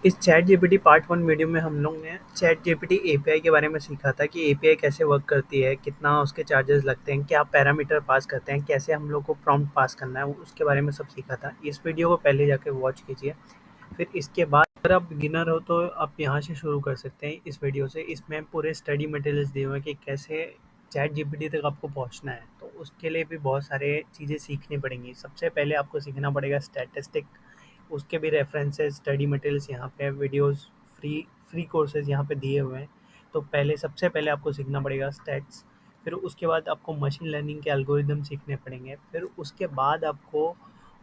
इस chat GPT part 1 video में हम लोग ने चैट जीपीटी एपीआई के बारे में सीखा था कि एपीआई कैसे वर्क करती है, कितना उसके चार्जेस लगते हैं, क्या पैरामीटर पास करते हैं, कैसे हम लोग को प्रॉम्प्ट पास करना है, उसके बारे में सब सीखा था। इस वीडियो को पहले जाके वॉच कीजिए। फिर इसके बाद अगर आप बिगिनर हो तो आप यहाँ से शुरू कर सकते हैं इस वीडियो से। इसमें पूरे स्टडी मटेरियल्स दिए हुए हैं कि कैसे चैट जीपीटी तक आपको पहुँचना है। तो उसके लिए भी बहुत सारे चीज़ें सीखनी पड़ेंगी। सबसे पहले आपको सीखना पड़ेगा स्टैटिस्टिक, उसके भी रेफरेंसेस, स्टडी मटेरियल्स यहाँ पे, वीडियोस, फ्री कोर्सेज यहाँ पे दिए हुए हैं। तो सबसे पहले आपको सीखना पड़ेगा स्टैट्स। फिर उसके बाद आपको मशीन लर्निंग के एल्गोरिदम सीखने पड़ेंगे। फिर उसके बाद आपको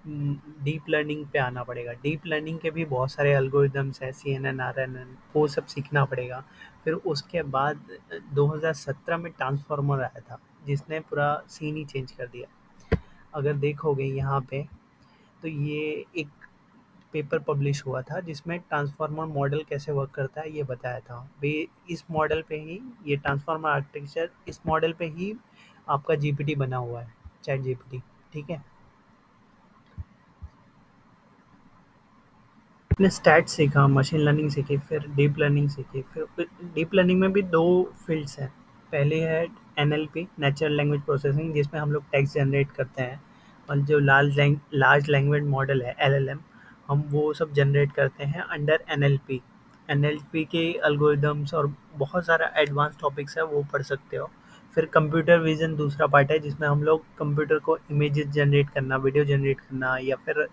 डीप लर्निंग पे आना पड़ेगा। डीप लर्निंग के भी बहुत सारे एल्गोरिदम्स हैं, CNN, RNN, वो सब सीखना पड़ेगा। फिर उसके बाद 2017 में ट्रांसफॉर्मर आया था, जिसने पूरा सीन ही चेंज कर दिया। अगर देखोगे यहाँ पे, तो ये एक पेपर पब्लिश हुआ था जिसमें ट्रांसफार्मर मॉडल कैसे वर्क करता है ये बताया था। वे इस मॉडल पे ही, ये ट्रांसफार्मर आर्किटेक्चर, इस मॉडल पे ही आपका जीपीटी बना हुआ है, चैट जीपीटी। ठीक है। आपने स्टैट सीखा, मशीन लर्निंग सीखी, फिर डीप लर्निंग सीखी। फिर डीप लर्निंग में भी दो फील्ड्स हैं। पहले है एनएलपी, नेचुरल लैंग्वेज प्रोसेसिंग, जिसमें हम लोग टेक्स्ट जनरेट करते हैं। और जो लार्ज लैंग्वेज मॉडल है, एलएलएम, हम वो सब जनरेट करते हैं अंडर एनएलपी। एनएलपी के एल्गोरिदम्स और बहुत सारा एडवांस टॉपिक्स है, वो पढ़ सकते हो। फिर कंप्यूटर विजन दूसरा पार्ट है, जिसमें हम लोग कंप्यूटर को इमेजेस जनरेट करना, वीडियो जनरेट करना, या फिर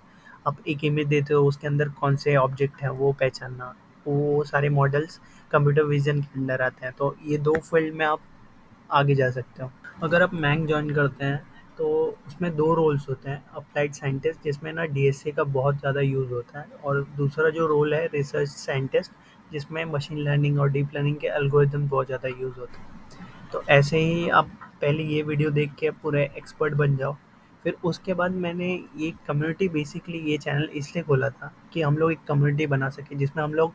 आप एक इमेज देते हो, उसके अंदर कौन से ऑब्जेक्ट हैं वो पहचानना, वो सारे मॉडल्स कंप्यूटर विजन के अंदर आते हैं। तो ये दो फील्ड में आप आगे जा सकते हो। अगर आप मैंग ज्वाइन करते हैं तो उसमें दो रोल्स होते हैं। अप्लाइड साइंटिस्ट, जिसमें ना डीएसए का बहुत ज़्यादा यूज़ होता है, और दूसरा जो रोल है रिसर्च साइंटिस्ट, जिसमें मशीन लर्निंग और डीप लर्निंग के एल्गोरिदम बहुत ज़्यादा यूज़ होते हैं। तो ऐसे ही आप पहले ये वीडियो देख के पूरे एक्सपर्ट बन जाओ। फिर उसके बाद मैंने ये कम्युनिटी, बेसिकली ये चैनल इसलिए खोला था कि हम लोग एक कम्युनिटी बना सकें, जिसमें हम लोग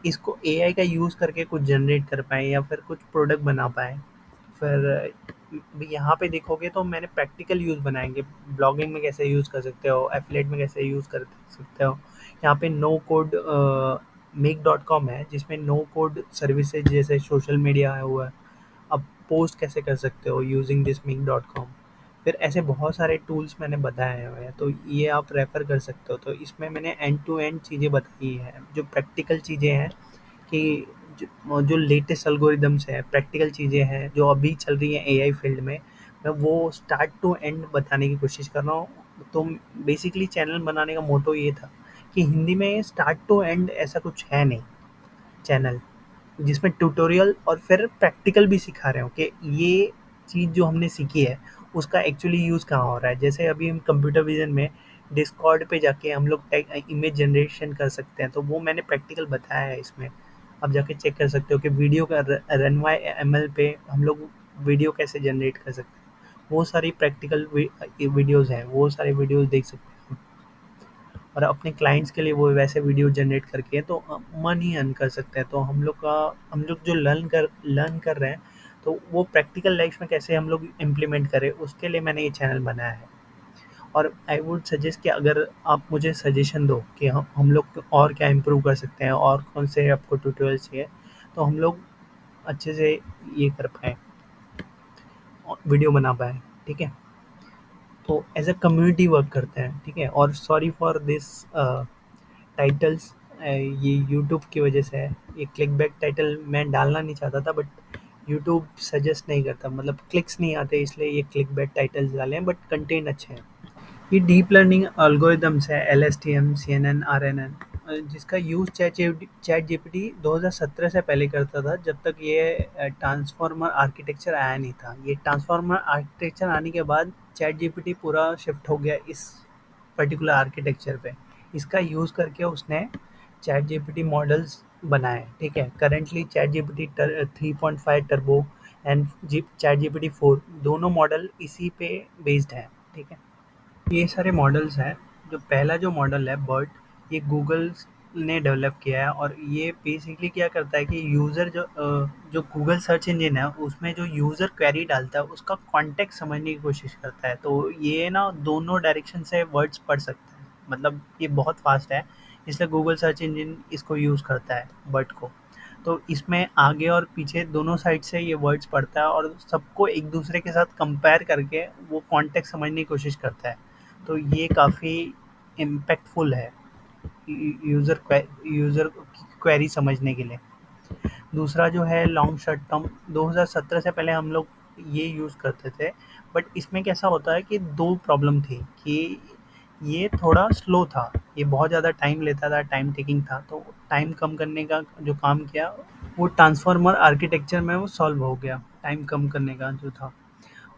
इसको एआई का यूज़ करके कुछ जनरेट कर पाएँ या फिर कुछ प्रोडक्ट बना पाएँ। फिर यहाँ पे देखोगे तो मैंने प्रैक्टिकल यूज़ बनाएंगे। ब्लॉगिंग में कैसे यूज़ कर सकते हो, एफिलिएट में कैसे यूज़ कर सकते हो। यहाँ पे नो कोड make.com है, जिसमें नो कोड सर्विसेज जैसे सोशल मीडिया है हुआ, अब पोस्ट कैसे कर सकते हो यूजिंग दिस make.com। फिर ऐसे बहुत सारे टूल्स मैंने बताए हुए हैं, तो ये आप रेफ़र कर सकते हो। तो इसमें मैंने एंड टू एंड चीज़ें बताई हैं, जो प्रैक्टिकल चीज़ें हैं, कि जो लेटेस्ट एल्गोरिदम्स है, प्रैक्टिकल चीज़ें हैं जो अभी चल रही हैं एआई फील्ड में, मैं वो स्टार्ट टू एंड बताने की कोशिश कर रहा हूँ। तो बेसिकली चैनल बनाने का मोटो ये था कि हिंदी में स्टार्ट टू एंड ऐसा कुछ है नहीं चैनल, जिसमें ट्यूटोरियल और फिर प्रैक्टिकल भी सिखा रहे हो कि ये चीज़ जो हमने सीखी है उसका एक्चुअली यूज़ कहाँ हो रहा है। जैसे अभी हम कंप्यूटर विजन में डिस्कॉर्ड पे जाके हम लोग इमेज जनरेशन कर सकते हैं, तो वो मैंने प्रैक्टिकल बताया है इसमें। आप जाके चेक कर सकते हो कि वीडियो का रनवाई एमएल पे हम लोग वीडियो कैसे जनरेट कर सकते हैं। वो सारी प्रैक्टिकल वीडियोज़ हैं, वो सारे वीडियोज़ देख सकते हैं। और अपने क्लाइंट्स के लिए वो वैसे वीडियो जनरेट करके तो मनी अर्न कर सकते हैं। तो हम लोग जो लर्न कर रहे हैं, तो वो प्रैक्टिकल लाइफ में कैसे हम लोग इम्प्लीमेंट करें, उसके लिए मैंने ये चैनल बनाया है। और आई वुड सजेस्ट कि अगर आप मुझे सजेशन दो कि हम लोग और क्या इम्प्रूव कर सकते हैं और कौन से आपको ट्यूटोरियल चाहिए, तो हम लोग अच्छे से ये कर पाएँ, वीडियो बना पाएँ। ठीक है। तो एज अ कम्युनिटी वर्क करते हैं। ठीक है। और सॉरी फॉर दिस टाइटल्स, ये यूट्यूब की वजह से है। ये क्लिकबैक टाइटल मैं डालना नहीं चाहता था, बट यूट्यूब सजेस्ट नहीं करता, मतलब क्लिक्स नहीं आते, इसलिए ये क्लिकबैक टाइटल्स डाले हैं, बट कंटेंट अच्छे हैं। ये डीप लर्निंग एल्गोरिदम्स है, LSTM, CNN, RNN, जिसका यूज़ चैट जीपीटी 2017 से पहले करता था, जब तक ये ट्रांसफॉर्मर आर्किटेक्चर आया नहीं था। ये ट्रांसफॉर्मर आर्किटेक्चर आने के बाद चैट जीपीटी पूरा शिफ्ट हो गया इस पर्टिकुलर आर्किटेक्चर पे। इसका यूज़ करके उसने चैट जीपीटी मॉडल्स बनाए। ठीक है। Currently chat GPT 3.5 turbo and chat GPT 4 दोनों मॉडल इसी पे बेस्ड हैं। ठीक है। ये सारे मॉडल्स हैं। जो पहला जो मॉडल है बर्ट, ये गूगल ने डेवलप किया है, और ये बेसिकली क्या करता है कि यूज़र जो गूगल सर्च इंजन है उसमें जो यूज़र क्वेरी डालता है उसका कॉन्टेक्स्ट समझने की कोशिश करता है। तो ये ना दोनों डायरेक्शन से वर्ड्स पढ़ सकता है, मतलब ये बहुत फास्ट है। इसलिए गूगल सर्च इंजन इसको यूज़ करता है वर्ड को। तो इसमें आगे और पीछे दोनों साइड से ये वर्ड्स पढ़ता है और सबको एक दूसरे के साथ कंपेयर करके वो कॉन्टेक्स्ट समझने की कोशिश करता है। तो ये काफ़ी इम्पैक्टफुल है यूज़र की क्वेरी समझने के लिए। दूसरा जो है लॉन्ग शॉर्ट टर्म, 2017 से पहले हम लोग ये यूज़ करते थे, बट इसमें कैसा होता है कि 2 प्रॉब्लम थी कि ये थोड़ा स्लो था, ये बहुत ज़्यादा टाइम लेता था, टाइम टेकिंग था, तो टाइम कम करने का जो काम किया, वो ट्रांसफ़ॉर्मर आर्किटेक्चर में वो सॉल्व हो गया, टाइम कम करने का जो था।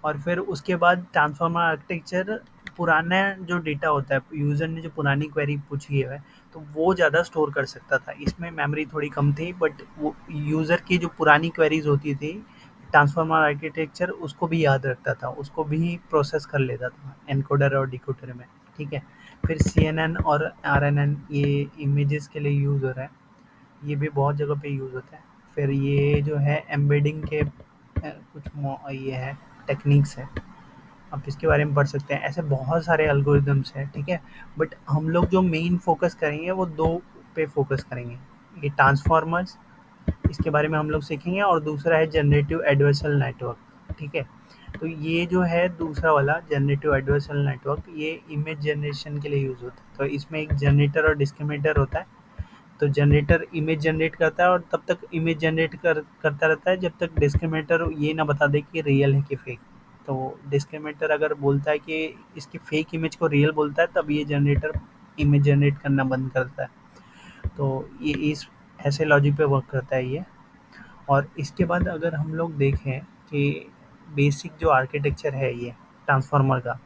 और फिर उसके बाद ट्रांसफॉर्मर आर्किटेक्चर पुराना जो डेटा होता है, यूज़र ने जो पुरानी क्वेरी पूछी है, तो वो ज़्यादा स्टोर कर सकता था। इसमें मेमोरी थोड़ी कम थी, बट वो यूज़र की जो पुरानी क्वेरीज़ होती थी, ट्रांसफॉर्मर आर्किटेक्चर उसको भी याद रखता था, उसको भी प्रोसेस कर लेता था एनकोडर और डिकोडर में, ठीक है। फिर सीएनएन और आरएनएन ये इमेजेस के लिए यूज़ हो रहा है, ये भी बहुत जगह पे यूज़ होता है। फिर ये जो है एम्बेडिंग के कुछ ये है, टेक्निक्स है, आप इसके बारे में पढ़ सकते हैं। ऐसे बहुत सारे एल्गोरिदम्स हैं, ठीक है। बट हम लोग जो मेन फोकस करेंगे वो दो पे फोकस करेंगे, ये ट्रांसफॉर्मर्स, इसके बारे में हम लोग सीखेंगे, और दूसरा है जनरेटिव एडवर्सल नेटवर्क, ठीक है। तो ये जो है दूसरा वाला जनरेटिव एडवर्सल नेटवर्क, ये इमेज जनरेशन के लिए यूज़ होता है। तो इसमें एक जनरेटर और डिस्क्रिमिनेटर होता है। तो जनरेटर इमेज जनरेट करता है और तब तक इमेज जनरेट करता रहता है जब तक डिस्क्रिमिनेटर ये ना बता दे कि रियल है कि फेक। तो डिस्क्रिमिनेटर अगर बोलता है कि इसकी फेक इमेज को रियल बोलता है, तब ये जनरेटर इमेज जनरेट करना बंद करता है। तो ये इस ऐसे लॉजिक पे वर्क करता है ये। और इसके बाद अगर हम लोग देखें कि बेसिक जो आर्किटेक्चर है ये ट्रांसफार्मर का,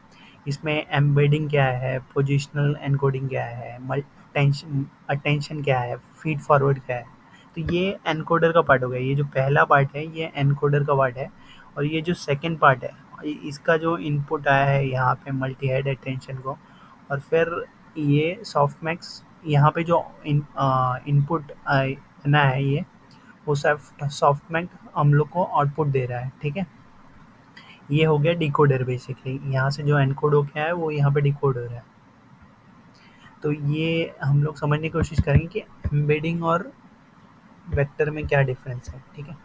इसमें एम्बेडिंग क्या है, पोजिशनल एनकोडिंग क्या है, टेंशन अटेंशन क्या है, फीड फॉरवर्ड क्या है। तो ये एनकोडर का पार्ट हो गया, ये जो पहला पार्ट है ये एनकोडर का पार्ट है। और ये जो सेकंड पार्ट है, इसका जो इनपुट आया है यहाँ पे मल्टी हेड अटेंशन को, और फिर ये सॉफ्टमैक्स यहाँ पे जो इनपुट ना है, ये वो सॉफ्टमैक्स हम लोग को आउटपुट दे रहा है, ठीक है। ये हो गया डिकोडर, बेसिकली यहाँ से जो एनकोड हो गया है वो यहाँ पे डिकोड हो रहा है। तो ये हम लोग समझने की कोशिश करेंगे कि एम्बेडिंग और वेक्टर में क्या डिफरेंस है, ठीक है।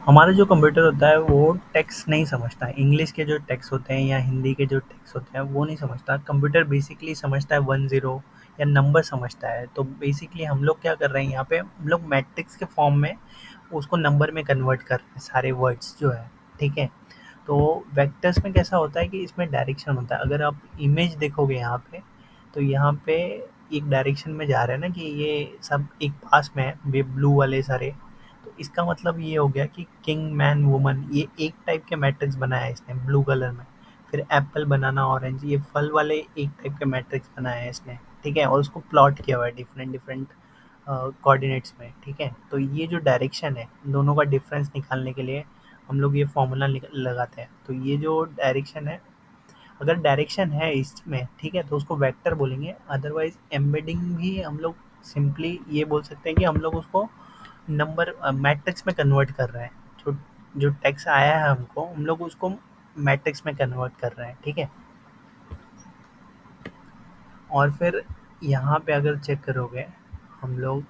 हमारा जो कंप्यूटर होता है वो टेक्स्ट नहीं समझता है, इंग्लिश के जो टेक्स्ट होते हैं या हिंदी के जो टेक्स्ट होते हैं वो नहीं समझता। कंप्यूटर बेसिकली समझता है 1 0 या नंबर समझता है। तो बेसिकली हम लोग क्या कर रहे हैं, यहाँ पे हम लोग मैट्रिक्स के फॉर्म में उसको नंबर में कन्वर्ट कर रहे हैं, सारे वर्ड्स जो है, ठीक है। तो वेक्टर्स में कैसा होता है कि इसमें डायरेक्शन होता है। अगर आप इमेज देखोगे यहाँ पे, तो यहाँ पे एक डायरेक्शन में जा रहे हैं ना, कि ये सब एक पास में है, वे ब्लू वाले सारे। तो इसका मतलब ये हो गया कि किंग मैन वुमन, ये एक टाइप के मैट्रिक्स बनाया है इसने ब्लू कलर में। फिर एप्पल बनाना ऑरेंज, ये फल वाले एक टाइप के मैट्रिक्स बनाया है इसने, ठीक है। और उसको प्लॉट किया हुआ है डिफरेंट डिफरेंट कोऑर्डिनेट्स में, ठीक है। तो ये जो डायरेक्शन है, दोनों का डिफरेंस निकालने के लिए हम लोग ये फॉर्मूला लगाते हैं। तो ये जो डायरेक्शन है, अगर डायरेक्शन है इसमें, ठीक है, तो उसको वेक्टर बोलेंगे। अदरवाइज एम्बेडिंग भी हम लोग सिंपली ये बोल सकते हैं कि हम लोग उसको नंबर मैट्रिक्स में कन्वर्ट कर रहे हैं। जो जो टेक्स्ट आया है हमको, हम लोग उसको मैट्रिक्स में कन्वर्ट कर रहे हैं, ठीक है। और फिर यहाँ पे अगर चेक करोगे हम लोग,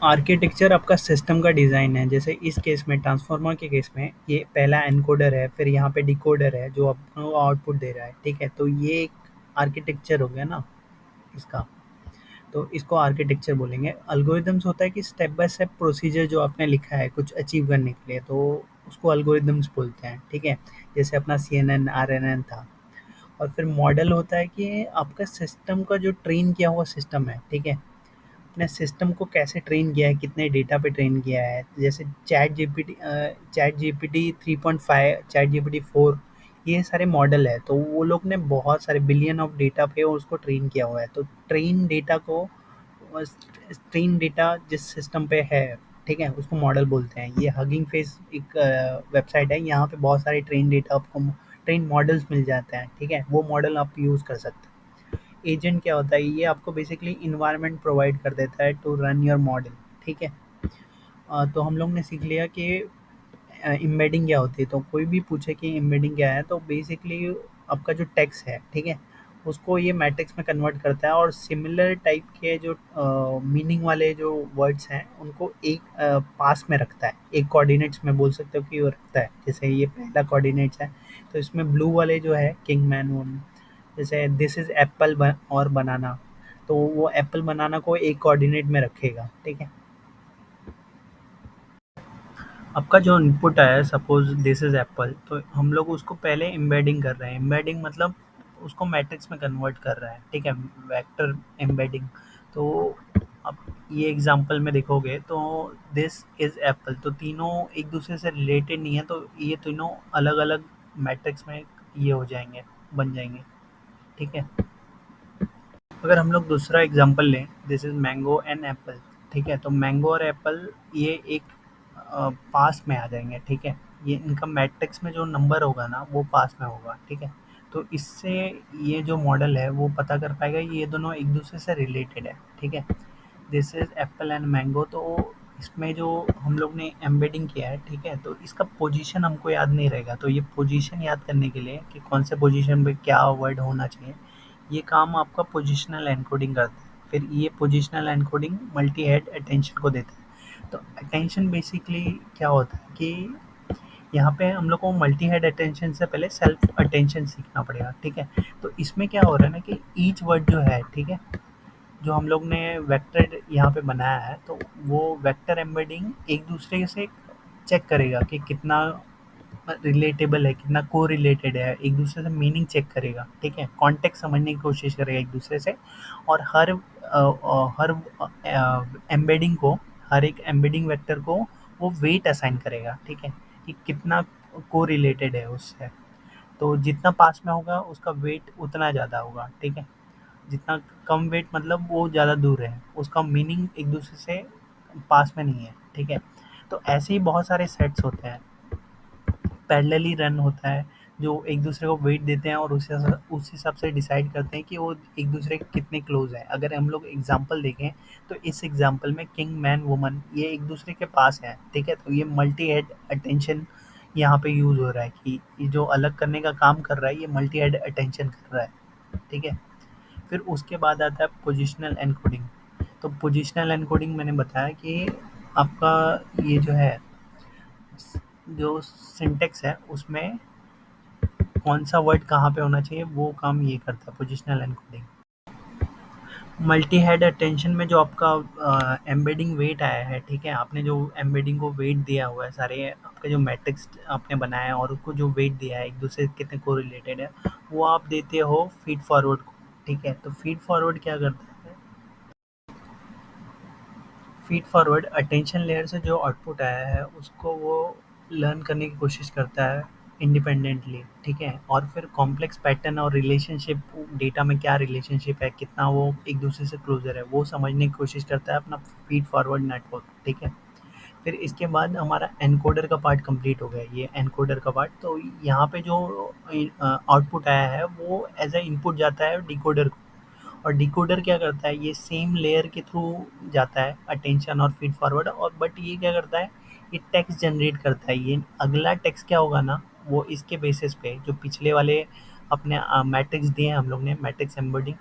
आर्किटेक्चर आपका सिस्टम का डिज़ाइन है। जैसे इस केस में ट्रांसफार्मर के केस में ये पहला एनकोडर है, फिर यहाँ पे डिकोडर है जो आपको आउटपुट दे रहा है, ठीक है। तो ये एक आर्किटेक्चर हो गया ना इसका। तो इसको आर्किटेक्चर बोलेंगे। एल्गोरिदम्स होता है कि स्टेप बाय स्टेप प्रोसीजर जो आपने लिखा है कुछ अचीव करने के लिए, तो उसको एल्गोरिदम्स बोलते हैं, ठीक है। जैसे अपना सीएनएन आरएनएन था। और फिर मॉडल होता है कि आपका सिस्टम का जो ट्रेन किया हुआ सिस्टम है, ठीक है। अपने सिस्टम को कैसे ट्रेन किया है, कितने डेटा पे ट्रेन किया है। जैसे चैट जीपीटी 3.5, चैट जीपीटी 4, ये सारे मॉडल है। तो वो लोग ने बहुत सारे बिलियन ऑफ डेटा पे उसको ट्रेन किया हुआ है। तो ट्रेन डेटा जिस सिस्टम पे है, ठीक है, उसको मॉडल बोलते हैं। ये हगिंग फेस एक वेबसाइट है, यहाँ पे बहुत सारे ट्रेन डेटा आपको, ट्रेन मॉडल्स मिल जाते हैं, ठीक है। वो मॉडल आप यूज़ कर सकते हैं। एजेंट क्या होता है, ये आपको बेसिकली इन्वायरमेंट प्रोवाइड कर देता है टू रन योर मॉडल, ठीक है। तो हम लोग ने सीख लिया कि एम्बेडिंग क्या होती है। तो कोई भी पूछे कि एम्बेडिंग क्या है, तो बेसिकली आपका जो टेक्स्ट है, ठीक है, उसको ये मैट्रिक्स में कन्वर्ट करता है और सिमिलर टाइप के जो मीनिंग वाले जो वर्ड्स हैं उनको एक पास में रखता है, एक कोऑर्डिनेट्स में बोल सकते हो कि वो रखता है। जैसे ये पहला कोऑर्डिनेट्स है, तो इसमें ब्लू वाले जो है किंग मैन वुमन, जैसे दिस इज एप्पल और बनाना, तो वो एप्पल बनाना को एक कोऑर्डिनेट में रखेगा, ठीक है। आपका जो इनपुट आया है सपोज दिस इज एप्पल, तो हम लोग उसको पहले एम्बेडिंग कर रहे हैं। एम्बेडिंग मतलब उसको मैट्रिक्स में कन्वर्ट कर रहा है, ठीक है, वेक्टर एम्बेडिंग। तो अब ये एग्जांपल में देखोगे तो दिस इज एप्पल, तो तीनों एक दूसरे से रिलेटेड नहीं है, तो ये तीनों अलग अलग मैट्रिक्स में ये हो जाएंगे, बन जाएंगे, ठीक है। अगर हम लोग दूसरा एग्जांपल लें, this is mango and Apple, ठीक है, तो मैंगो और एप्पल ये एक पास में आ जाएंगे, ठीक है। ये इनका मैट्रिक्स में जो नंबर होगा ना वो पास में होगा, ठीक है। तो इससे ये जो मॉडल है वो पता कर पाएगा ये दोनों एक दूसरे से रिलेटेड है, ठीक है। This is Apple and mango, तो इसमें जो हम लोग ने एम्बेडिंग किया है, ठीक है, तो इसका पोजीशन हमको याद नहीं रहेगा, तो ये पोजीशन याद करने के लिए कि कौन से पोजीशन पे क्या वर्ड होना चाहिए, ये काम आपका पोजिशनल एनकोडिंग करता है। फिर ये positional encoding multi head attention को देता है। तो अटेंशन बेसिकली क्या होता है कि यहाँ पे हम लोग को मल्टी हेड अटेंशन से पहले सेल्फ अटेंशन सीखना पड़ेगा, ठीक है। तो इसमें क्या हो रहा है ना कि ईच वर्ड जो है, ठीक है, जो हम लोग ने वेक्टर यहाँ पे बनाया है, तो वो वेक्टर एम्बेडिंग एक दूसरे से चेक करेगा कि कितना रिलेटेबल है, कितना को-रिलेटेड है, एक दूसरे से मीनिंग चेक करेगा, ठीक है? कॉन्टेक्स्ट समझने की कोशिश करेगा एक दूसरे से, और हर एम्बेडिंग को, हर एक एम्बेडिंग वेक्टर को वो वेट असाइन करेगा, ठीक है? कि कितना को-रिलेटेड है उससे। तो जितना पास में होगा उसका वेट उतना ज़्यादा होगा, ठीक है? जितना कम वेट मतलब वो ज़्यादा दूर है, उसका मीनिंग एक दूसरे से पास में नहीं है, ठीक है? तो ऐसे ही बहुत सारे सेट्स होते हैं। पैरेलली रन होता है, जो एक दूसरे को वेट देते हैं और उस हिसाब से डिसाइड करते हैं कि वो एक दूसरे के कितने क्लोज हैं। अगर हम लोग एग्जांपल देखें तो इस एग्जांपल में किंग मैन वुमन ये एक दूसरे के पास हैं, ठीक है। तो ये मल्टी हेड अटेंशन यहाँ पे यूज हो रहा है कि ये जो अलग करने का काम कर रहा है ये मल्टी हेड अटेंशन कर रहा है, ठीक है। फिर उसके बाद आता है पोजिशनल एनकोडिंग। तो पोजिशनल एनकोडिंग मैंने बताया कि आपका ये जो है, जो सिंटेक्स है उसमें कौन सा वर्ड कहाँ पे होना चाहिए वो काम ये करता है positional encoding. Multi head attention में जो आपका एम्बेडिंग वेट आया है, ठीक है, आपने जो एम्बेडिंग को वेट दिया हुआ है, सारे आपके जो मैट्रिक्स आपने बनाया है और उसको जो वेट दिया है एक दूसरे से कितने को रिलेटेड है, वो आप देते हो फीड फॉरवर्ड को, ठीक है। तो फीड फॉरवर्ड क्या करता है, फीड फॉरवर्ड अटेंशन लेयर से जो आउटपुट आया है उसको वो लर्न करने की कोशिश करता है इंडिपेंडेंटली, ठीक है। और फिर कॉम्प्लेक्स पैटर्न और रिलेशनशिप, डेटा में क्या रिलेशनशिप है, कितना वो एक दूसरे से क्लोजर है, वो समझने की कोशिश करता है अपना फीड फॉरवर्ड नेटवर्क, ठीक है। फिर इसके बाद हमारा एनकोडर का पार्ट कंप्लीट हो गया, ये एनकोडर का पार्ट। तो यहाँ पे जो आउटपुट आया है वो एज ए इनपुट जाता है डिकोडर को, और डिकोडर क्या करता है ये सेम लेयर के थ्रू जाता है अटेंशन और फीड फॉरवर्ड, और बट ये क्या करता है, ये टेक्स्ट जनरेट करता है। ये अगला टेक्स्ट क्या होगा ना, वो इसके बेसिस पे जो पिछले वाले अपने मैट्रिक्स दिए हैं हम लोग ने, मैट्रिक्स एम्बेडिंग,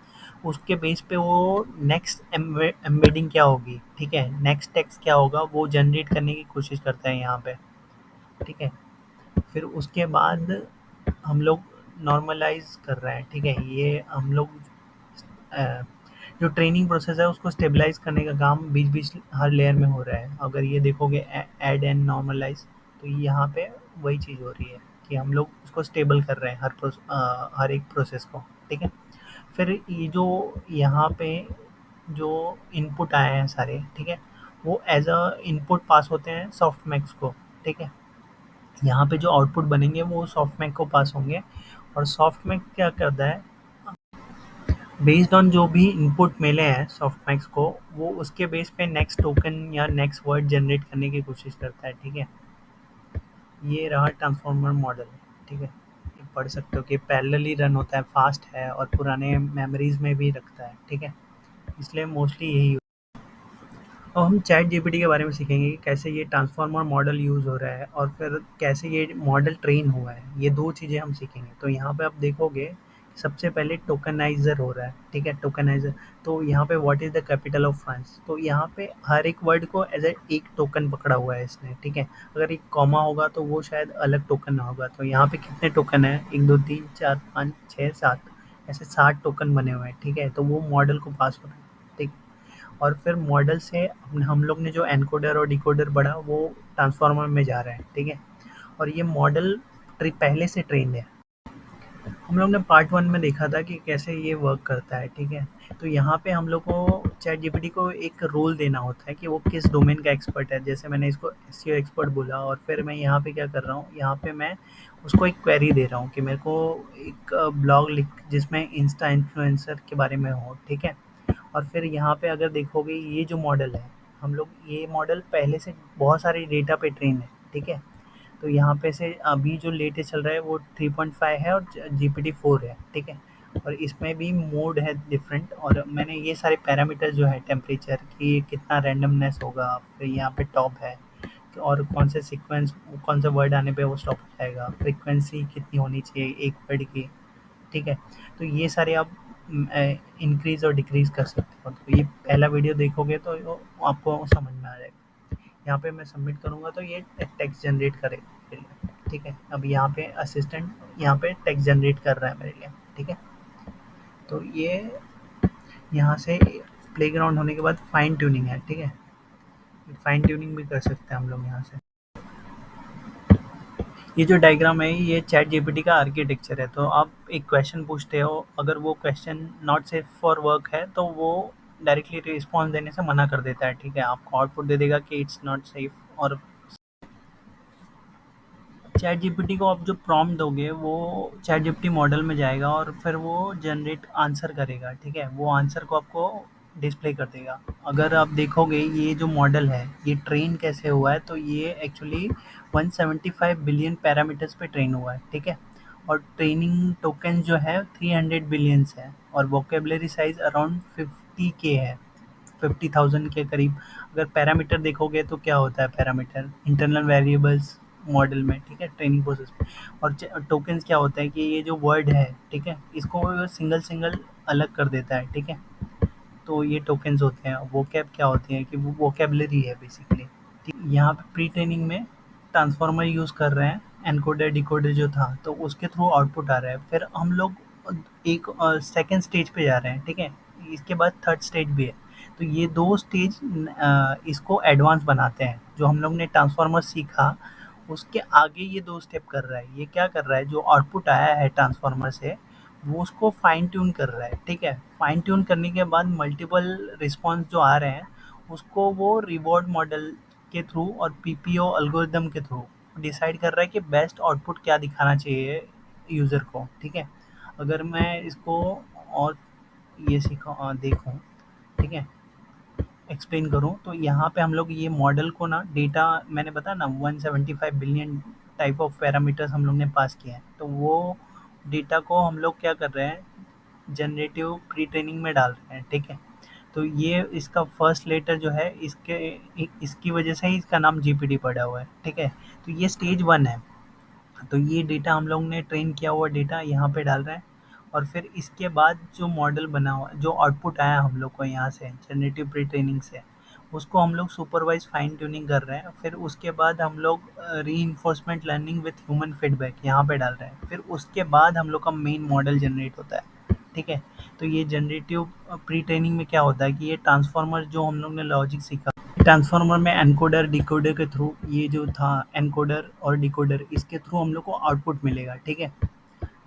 उसके बेस पे वो नेक्स्ट एम्बेडिंग क्या होगी, ठीक है, नेक्स्ट टेक्स्ट क्या होगा वो जनरेट करने की कोशिश करता है यहाँ पे, ठीक है। फिर उसके बाद हम लोग नॉर्मलाइज कर रहे हैं, ठीक है। ये हम लोग अ, जो ट्रेनिंग प्रोसेस है उसको स्टेबलाइज करने का काम बीच बीच हर लेयर में हो रहा है। अगर ये देखोगे ऐड एंड नॉर्मलाइज, तो यहाँ पे वही चीज़ हो रही है कि हम लोग उसको स्टेबल कर रहे हैं हर एक प्रोसेस को, ठीक है। फिर ये जो यहाँ पे जो इनपुट आए हैं सारे, ठीक है, वो एज अ इनपुट पास होते हैं सॉफ्टमैक्स को, ठीक है। यहाँ पे जो आउटपुट बनेंगे वो सॉफ्टमैक को पास होंगे, और सॉफ्टमैक क्या करता है, बेस्ड ऑन जो भी इनपुट मिले हैं सॉफ्टमैक्स को, वो उसके बेस पे नेक्स्ट टोकन या नेक्स्ट वर्ड जनरेट करने की कोशिश करता है, ठीक है। ये रहा ट्रांसफॉर्मर मॉडल, ठीक है। ये पढ़ सकते हो कि पैरेलली रन होता है, फास्ट है और पुराने मेमोरीज में भी रखता है, ठीक है। इसलिए मोस्टली यही। अब हम चैट जीपीटी के बारे में सीखेंगे कि कैसे ये ट्रांसफॉर्मर मॉडल यूज़ हो रहा है और फिर कैसे ये मॉडल ट्रेन हुआ है, ये दो चीज़ें हम सीखेंगे। तो यहाँ पे आप देखोगे सबसे पहले टोकनाइज़र हो रहा है, ठीक है? टोकनाइज़र, तो यहाँ पे what is the capital of France? तो यहाँ पे हर एक वर्ड को एज़ एक टोकन पकड़ा हुआ है इसने, ठीक है? अगर एक कॉमा होगा तो वो शायद अलग टोकन ना होगा। तो यहाँ पे कितने टोकन हैं? 1, 2, 3, 4, 5, 6, 7, ऐसे 7 टोकन बने हुए हैं, ठीक है? तो वो मॉडल को पास हो रहा है, ठीक? और फिर मॉडल से हम लोग ने जो एनकोडर और डिकोडर पढ़ा वो ट्रांसफार्मर में जा रहा है, ठीक है? और ये मॉडल पहले से ट्रेंड है। हम लोग ने पार्ट 1 में देखा था कि कैसे ये वर्क करता है, ठीक है? तो यहाँ पे हम लोग को चैटजीपीटी को एक रोल देना होता है कि वो किस डोमेन का एक्सपर्ट है। जैसे मैंने इसको एसईओ एक्सपर्ट बोला और फिर मैं यहाँ पे क्या कर रहा हूँ, यहाँ पे मैं उसको एक क्वेरी दे रहा हूँ कि मेरे को एक ब्लॉग लिख जिसमें इंस्टा इन्फ्लुएंसर के बारे में हो, ठीक है? और फिर यहाँ पे अगर देखोगे ये जो मॉडल है, हम लोग ये मॉडल पहले से बहुत सारे डेटा पे ट्रेन है, ठीक है? तो यहाँ पे से अभी जो लेटेस्ट चल रहा है वो 3.5 है और जीपीटी 4 है, ठीक है? और इसमें भी मोड है डिफरेंट और मैंने ये सारे पैरामीटर जो है टेम्परेचर की कितना रैंडमनेस होगा, फिर यहाँ पे टॉप है और कौन से सीक्वेंस कौन सा वर्ड आने पे वो स्टॉप हो जाएगा, फ्रीक्वेंसी कितनी होनी चाहिए एक वर्ड की, ठीक है? तो ये सारे आप इंक्रीज और डिक्रीज कर सकते हो। तो ये पहला वीडियो देखोगे तो आपको समझ में आ जाएगा। यहाँ पे मैं सबमिट करूँगा तो ये टेक्स्ट जनरेट करेगा मेरे लिए, ठीक है? अब यहाँ पे असिस्टेंट यहाँ पे टेक्स्ट जनरेट कर रहा है मेरे लिए, ठीक है? तो ये यहाँ से प्लेग्राउंड होने के बाद फाइन ट्यूनिंग है, ठीक है? फाइन ट्यूनिंग भी कर सकते हैं हम लोग यहाँ से। ये जो डायग्राम है ये चैट जीपीटी का आर्किटेक्चर है। तो आप एक क्वेश्चन पूछते हो, अगर वो question not safe for work है तो वो डायरेक्टली रिस्पॉन्स देने से मना कर देता है, ठीक है? आपको आउटपुट दे देगा कि इट्स नॉट सेफ। और चैट जीपीटी को आप जो प्रॉम्प्ट दोगे वो चैट जीपीटी मॉडल में जाएगा और फिर वो जनरेट आंसर करेगा, ठीक है? वो आंसर को आपको डिस्प्ले कर देगा। अगर आप देखोगे ये जो मॉडल है ये ट्रेन कैसे हुआ है, तो ये एक्चुअली 175 बिलियन पैरामीटर्स पे ट्रेन हुआ है, ठीक है? और ट्रेनिंग टोकन जो है 300 बिलियंस है और वोकेबलरी साइज अराउंड 50K है, 50,000 के करीब। अगर पैरामीटर देखोगे तो क्या होता है पैरामीटर? इंटरनल वेरिएबल्स मॉडल में, ठीक है? ट्रेनिंग प्रोसेस में। और टोकन्स क्या होता है कि ये जो वर्ड है, ठीक है? इसको सिंगल सिंगल अलग कर देता है, ठीक है? तो ये टोकन्स होते हैं। वोकैब क्या होती है कि वो वोकेबलरी है बेसिकली। यहाँ पे प्री ट्रेनिंग में ट्रांसफार्मर यूज़ कर रहे हैं, एनकोडर डिकोडर जो था तो उसके थ्रू आउटपुट आ रहा है। फिर हम लोग एक सेकेंड स्टेज पे जा रहे हैं, ठीक है? इसके बाद थर्ड स्टेज भी है। तो ये दो स्टेज इसको एडवांस बनाते हैं। जो हम लोग ने ट्रांसफार्मर सीखा उसके आगे ये दो स्टेप कर रहा है। ये क्या कर रहा है, जो आउटपुट आया है ट्रांसफार्मर से वो उसको फाइन ट्यून कर रहा है, ठीक है? फाइन ट्यून करने के बाद मल्टीपल रिस्पॉन्स जो आ रहे हैं उसको वो रिवॉर्ड मॉडल के थ्रू और पीपीओ एल्गोरिदम के थ्रू डिसाइड कर रहा है कि बेस्ट आउटपुट क्या दिखाना चाहिए यूज़र को, ठीक है? अगर मैं इसको और ये देखूँ, ठीक है? एक्सप्लेन करूँ तो यहाँ पे हम लोग ये मॉडल को ना डेटा मैंने बताया ना 175 बिलियन टाइप ऑफ पैरामीटर्स हम लोग ने पास किए हैं। तो वो डेटा को हम लोग क्या कर रहे हैं, जनरेटिव प्री ट्रेनिंग में डाल रहे हैं, ठीक है? तो ये इसका फर्स्ट लेटर जो है इसकी वजह से ही इसका नाम जीपीटी पड़ा हुआ है, ठीक है? तो ये स्टेज 1 है। तो ये डेटा हम लोग ने ट्रेन किया हुआ डेटा यहाँ पे डाल रहे हैं और फिर इसके बाद जो मॉडल बना हुआ जो आउटपुट आया हम लोग को यहाँ से जनरेटिव प्री ट्रेनिंग से उसको हम लोग सुपरवाइज फाइन ट्यूनिंग कर रहे हैं। फिर उसके बाद हम लोग री लर्निंग विथ ह्यूमन फीडबैक यहाँ पे डाल रहे हैं। फिर उसके बाद हम लोग का मेन मॉडल जनरेट होता है, ठीक है? तो ये जनरेटिव प्री ट्रेनिंग में क्या होता है कि ये ट्रांसफार्मर जो हम लोग ने लॉजिक सीखा ट्रांसफार्मर में एनकोडर डिकोडर के थ्रू ये जो था एनकोडर और डिकोडर इसके थ्रू हम लोग को आउटपुट मिलेगा, ठीक है?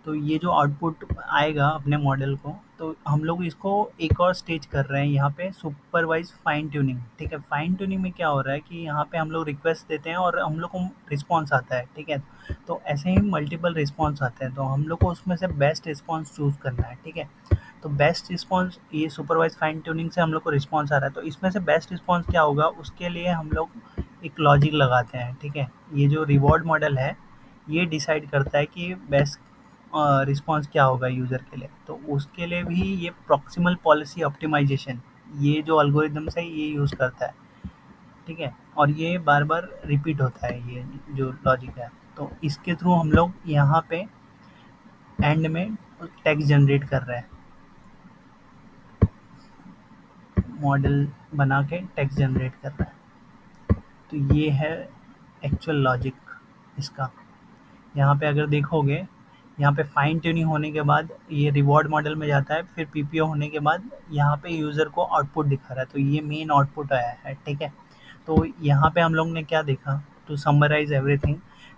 तो ये जो आउटपुट आएगा अपने मॉडल को तो हम लोग इसको एक और स्टेज कर रहे हैं यहाँ पे सुपरवाइज फाइन ट्यूनिंग, ठीक है? फाइन ट्यूनिंग में क्या हो रहा है कि यहाँ पे हम लोग रिक्वेस्ट देते हैं और हम लोग को रिस्पॉन्स आता है, ठीक है? तो ऐसे ही मल्टीपल रिस्पॉन्स आते हैं तो हम लोग को उसमें से बेस्ट रिस्पॉन्स चूज़ करना है, ठीक है? तो बेस्ट रिस्पॉन्स ये सुपरवाइज फाइन ट्यूनिंग से हम लोग को रिस्पॉन्स आ रहा है तो इसमें से बेस्ट रिस्पॉन्स क्या होगा उसके लिए हम लोग एक लॉजिक लगाते हैं, ठीक है? ये जो रिवॉर्ड मॉडल है ये डिसाइड करता है कि बेस्ट रिस्पॉन्स क्या होगा यूज़र के लिए। तो उसके लिए भी ये प्रॉक्सिमल पॉलिसी ऑप्टिमाइजेशन ये जो एल्गोरिदम्स है ये यूज़ करता है, ठीक है? और ये बार बार रिपीट होता है ये जो लॉजिक है। तो इसके थ्रू हम लोग यहाँ पे एंड में टेक्स्ट जनरेट कर रहा है, मॉडल बना के टेक्स्ट जनरेट कर रहा है। तो ये है एक्चुअल लॉजिक इसका। यहाँ पे अगर देखोगे, यहाँ पे फाइन ट्यूनिंग होने के बाद ये रिवॉर्ड मॉडल में जाता है, फिर पीपीओ होने के बाद यहाँ पे यूज़र को आउटपुट दिखा रहा है, तो ये मेन आउटपुट आया है, ठीक है। तो यहाँ पे हम लोग ने क्या देखा, टू समराइज एवरीथिंग,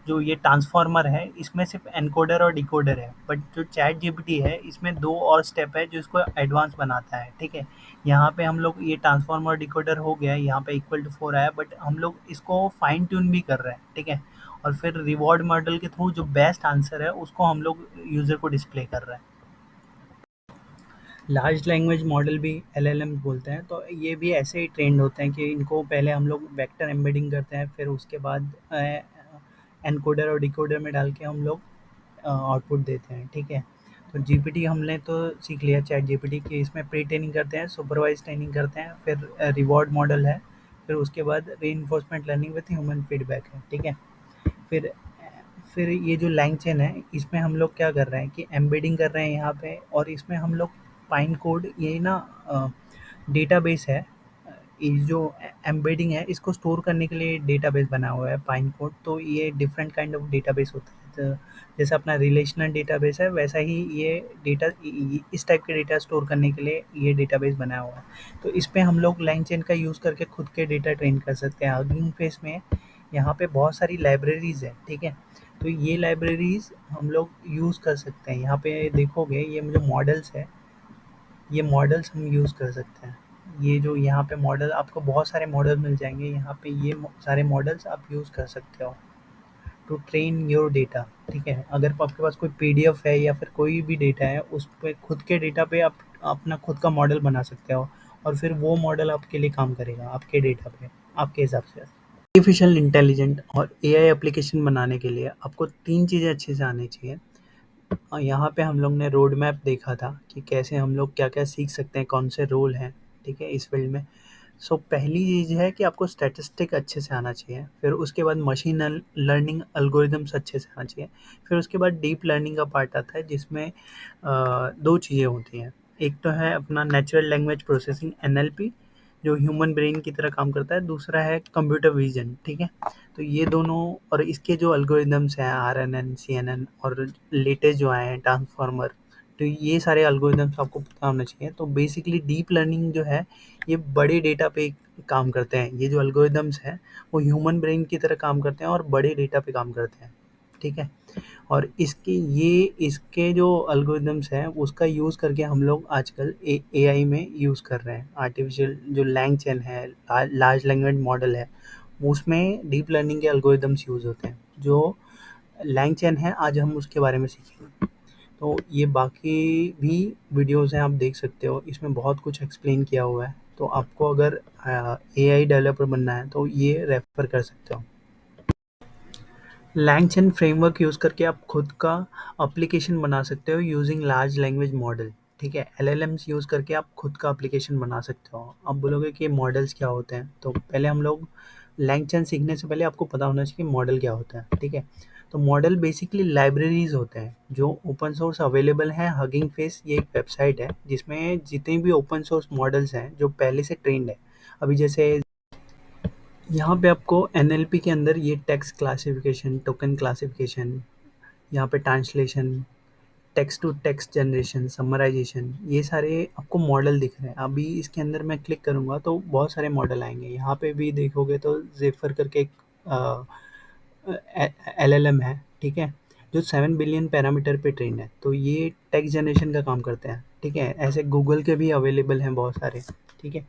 जो ये ट्रांसफॉर्मर है इसमें सिर्फ एनकोडर और डिकोडर है, बट जो चैट जीपीटी है इसमें दो और स्टेप है जो इसको एडवांस बनाता है, ठीक है। यहाँ पे हम लोग ये ट्रांसफॉर्मर डिकोडर हो गया, यहाँ पे इक्वल टू 4 आया, बट हम लोग इसको फाइन ट्यून भी कर रहे हैं, ठीक है। और फिर रिवॉर्ड मॉडल के थ्रू जो बेस्ट आंसर है उसको हम लोग यूज़र को डिस्प्ले कर रहे हैं। लार्ज लैंग्वेज मॉडल भी एलएलएम बोलते हैं, तो ये भी ऐसे ही ट्रेंड होते हैं कि इनको पहले हम लोग वेक्टर एम्बेडिंग करते हैं, फिर उसके बाद एनकोडर और डिकोडर में डाल के हम लोग आउटपुट देते हैं, ठीक है। तो जीपीटी हमने तो सीख लिया चैट जीपीटी की, इसमें प्री ट्रेनिंग करते हैं, सुपरवाइज ट्रेनिंग करते हैं, फिर रिवॉर्ड मॉडल है, फिर उसके बाद री लर्निंग विथ ह्यूमन फीडबैक है, ठीक है। फिर फिर ये जो लैंगचेन है इसमें हम लोग क्या कर रहे हैं कि एम्बेडिंग कर रहे हैं यहाँ पे, और इसमें हम लोग पाइन कोड ये ना डेटाबेस है, ये जो एम्बेडिंग है इसको स्टोर करने के लिए डेटाबेस बना हुआ है पाइन कोड। तो ये डिफरेंट काइंड ऑफ डेटाबेस होता है, तो जैसे अपना रिलेशनल डेटाबेस है वैसा ही ये डेटा, इस टाइप के डेटा स्टोर करने के लिए ये डेटाबेस बनाया हुआ है। तो इस पे हम लोग लाइन चेन का यूज़ करके खुद के डेटा ट्रेन कर सकते हैं। हगिंग फेस में यहाँ पे बहुत सारी लाइब्रेरीज है, ठीक है। तो ये लाइब्रेरीज हम लोग यूज़ कर सकते हैं। यहाँ पे देखोगे ये जो मॉडल्स है, ये मॉडल्स हम यूज़ कर सकते हैं। ये जो यहाँ पे मॉडल आपको बहुत सारे मॉडल मिल जाएंगे, यहाँ पे ये सारे मॉडल्स आप यूज़ कर सकते हो टू ट्रेन योर डेटा, ठीक है। अगर आपके पास कोई पीडीएफ है या फिर कोई भी डेटा है, उस पे खुद के डेटा पे आप अपना खुद का मॉडल बना सकते हो, और फिर वो मॉडल आपके लिए काम करेगा आपके डेटा पे, आपके हिसाब से। आर्टिफिशियल इंटेलिजेंट और एआई एप्लीकेशन बनाने के लिए आपको 3 चीज़ें अच्छे से आनी चाहिए। यहाँ पे हम लोग ने रोड मैप देखा था कि कैसे हम लोग क्या-क्या सीख सकते हैं, कौन से रोल हैं, ठीक है, इस फील्ड में। सो पहली चीज़ है कि आपको स्टैटिस्टिक अच्छे से आना चाहिए, फिर उसके बाद मशीन लर्निंग एल्गोरिदम्स अच्छे से आना चाहिए, फिर उसके बाद डीप लर्निंग का पार्ट आता है जिसमें 2 चीज़ें होती हैं। एक तो है अपना नेचुरल लैंग्वेज प्रोसेसिंग एनएलपी, जो ह्यूमन ब्रेन की तरह काम करता है, दूसरा है कंप्यूटर विज़न, ठीक है। तो ये दोनों, और इसके जो एल्गोरिदम्स हैं आरएनएन, सीएनएन और लेटेस्ट जो आए हैं ट्रांसफॉर्मर, तो ये सारे एल्गोरिदम्स आपको पता होना चाहिए। तो बेसिकली डीप लर्निंग जो है ये बड़े डेटा पे काम करते हैं। ये जो एल्गोरिदम्स हैं वो ह्यूमन ब्रेन की तरह काम करते हैं और बड़े डेटा पे काम करते हैं, ठीक है। और इसके जो एल्गोरिदम्स हैं उसका यूज़ करके हम लोग आजकल एआई में यूज़ कर रहे हैं। आर्टिफिशियल जो लैंगचेन है, लार्ज लैंग्वेज मॉडल है, उसमें डीप लर्निंग के एल्गोरिदम्स यूज़ होते हैं। जो लैंगचेन है आज हम उसके बारे में सीखेंगे। तो ये बाकी भी वीडियोज़ हैं, आप देख सकते हो, इसमें बहुत कुछ एक्सप्लेन किया हुआ है। तो आपको अगर एआई डेवलपर बनना है तो ये रेफ़र कर सकते हो। लैंगचेन फ्रेमवर्क यूज़ करके आप खुद का एप्लीकेशन बना सकते हो यूजिंग लार्ज लैंग्वेज मॉडल, ठीक है। एलएलएम्स यूज़ करके आप खुद का एप्लीकेशन बना सकते हो। आप बोलोगे कि मॉडल्स क्या होते हैं, तो पहले हम लोग लैंगचेन सीखने से पहले आपको पता होना चाहिए कि मॉडल क्या होता है, ठीक है। तो मॉडल बेसिकली लाइब्रेरीज होते हैं जो ओपन सोर्स अवेलेबल हैं। हगिंग फेस ये एक वेबसाइट है जिसमें जितने भी ओपन सोर्स मॉडल्स हैं जो पहले से ट्रेंड है, अभी जैसे यहाँ पे आपको एनएलपी के अंदर ये टेक्स्ट क्लासिफिकेशन, टोकन क्लासिफिकेशन, यहाँ पे translation, text to text generation, summarisation, ये सारे आपको मॉडल दिख रहे हैं। अभी इसके अंदर मैं क्लिक करूँगा तो बहुत सारे मॉडल आएंगे। यहाँ पे भी देखोगे तो जेफर करके एक एलएलएम है, ठीक है, जो 7 बिलियन पैरामीटर पे ट्रेंड है। तो ये टेक्स्ट जनरेशन का काम करते हैं, ठीक है। ऐसे गूगल के भी अवेलेबल हैं बहुत सारे, ठीक है,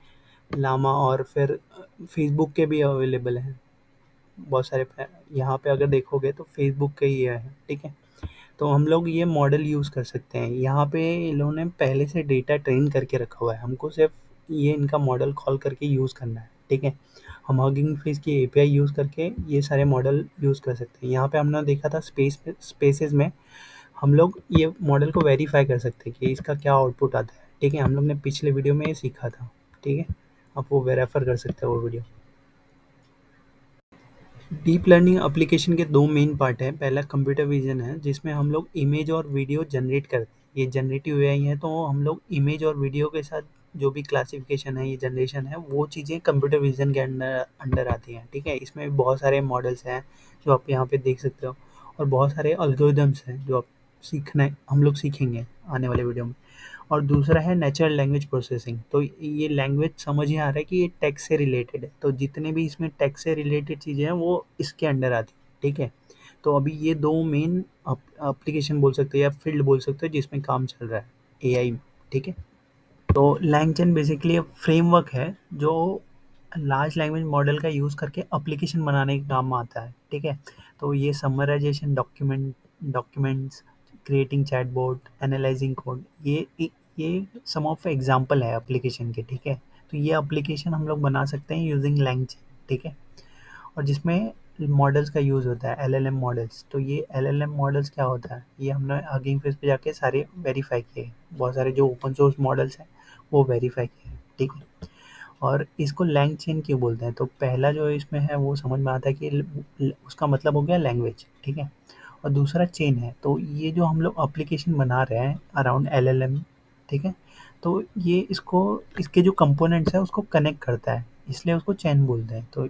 लामा, और फिर फेसबुक के भी अवेलेबल हैं बहुत सारे। यहाँ पे अगर देखोगे तो फेसबुक के ही है, ठीक है। तो हम लोग ये मॉडल यूज़ कर सकते हैं। यहाँ पे इन लोगों ने पहले से डेटा ट्रेन करके रखा हुआ है, हमको सिर्फ ये इनका मॉडल कॉल करके यूज़ करना है, ठीक है। हम हगिंग फेस की एपीआई यूज़ करके ये सारे मॉडल यूज़ कर सकते हैं। यहाँ पे हमने देखा था स्पेसेस में हम लोग ये मॉडल को वेरीफाई कर सकते हैं कि इसका क्या आउटपुट आता है, ठीक है। हम लोग ने पिछले वीडियो में ये सीखा था, ठीक है। आप वो रेफर कर सकते हो वो वीडियो। डीप लर्निंग एप्लीकेशन के 2 मेन पार्ट हैं। पहला कंप्यूटर विज़न है जिसमें हम लोग इमेज और वीडियो जनरेट करते हैं, ये जनरेटिव एआई है, तो हम लोग इमेज और वीडियो के साथ जो भी क्लासिफिकेशन है, ये जनरेशन है, वो चीज़ें कंप्यूटर विज़न के अंडर अंडर आती हैं, ठीक है? इसमें बहुत सारे मॉडल्स हैं, जो आप यहाँ पे देख सकते हो, और बहुत सारे एल्गोरिदम्स हैं, जो आप सीखना हम लोग सीखेंगे आने वाले वीडियो में। और दूसरा है नेचुरल लैंग्वेज प्रोसेसिंग। तो ये लैंग्वेज समझ ही आ रहा है कि ये टेक्स्ट से रिलेटेड है, तो जितने भी इसमें टेक्स्ट से रिलेटेड चीज़ें हैं वो इसके अंडर आती हैं, ठीक है? तो अभी ये दो मेन एप्लीकेशन बोल सकते हो या फील्ड बोल सकते हो जिसमें काम चल रहा है एआई में, ठीक है? तो LangChain बेसिकली एक फ्रेमवर्क है जो लार्ज लैंग्वेज मॉडल का यूज़ करके एप्लीकेशन बनाने के काम में आता है, ठीक है? तो ये summarisation documents, creating chatbot, analysing code, ये सम ऑफ एग्जांपल है एप्लीकेशन के, ठीक है? तो ये एप्लीकेशन हम लोग बना सकते हैं यूजिंग LangChain, ठीक है? और जिसमें मॉडल्स का यूज़ होता है, एलएलएम मॉडल्स। तो ये एलएलएम मॉडल्स क्या होता है, ये हमने हगिंग फेस पे जाके सारे वेरीफाई किए, बहुत सारे जो ओपन सोर्स मॉडल्स हैं वो वेरीफाई किए, ठीक है? और इसको लैंग चेन क्यों बोलते हैं, तो पहला जो इसमें है वो समझ में आता है कि उसका मतलब हो गया लैंग्वेज, ठीक है? और दूसरा चेन है, तो ये जो हम लोग एप्लीकेशन बना रहे हैं अराउंड एलएलएम, ठीक है? तो ये इसको, इसके जो कंपोनेंट्स है उसको कनेक्ट करता है, इसलिए उसको चेन बोलते हैं। तो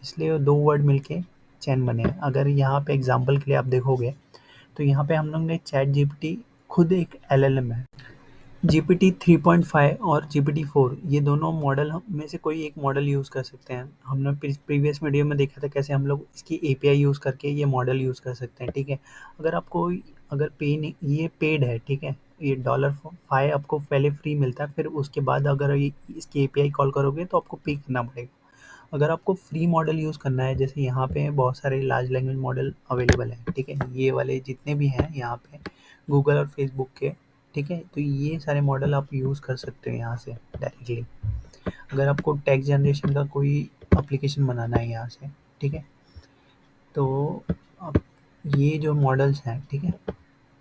इसलिए दो वर्ड मिलके चेन बने हैं। अगर यहाँ पे एग्जांपल के लिए आप देखोगे, तो यहाँ पे हम लोग ने चैट जीपीटी खुद एक एलएलएम है। जीपीटी 3.5 और जीपीटी 4, ये दोनों मॉडल में से कोई एक मॉडल यूज़ कर सकते हैं। हमने प्रीवियस वीडियो में देखा था कैसे हम लोग इसकी एपीआई यूज़ करके ये मॉडल यूज़ कर सकते हैं, ठीक है? अगर आपको, अगर पे नहीं, ये पेड है, ठीक है? ये $5 आपको पहले फ्री मिलता है, फिर उसके बाद अगर इसकी एपीआई कॉल करोगे तो आपको पे करना पड़ेगा। अगर आपको फ्री मॉडल यूज़ करना है, जैसे यहाँ पे बहुत सारे लार्ज लैंग्वेज मॉडल अवेलेबल हैं, ठीक है? ये वाले जितने भी हैं यहाँ पे, गूगल और फेसबुक के, ठीक है? तो ये सारे मॉडल आप यूज़ कर सकते हो यहाँ से डायरेक्टली। अगर आपको टेक्स्ट जनरेशन का कोई एप्लीकेशन बनाना है यहाँ से, ठीक है? तो अब ये जो मॉडल्स हैं, ठीक है?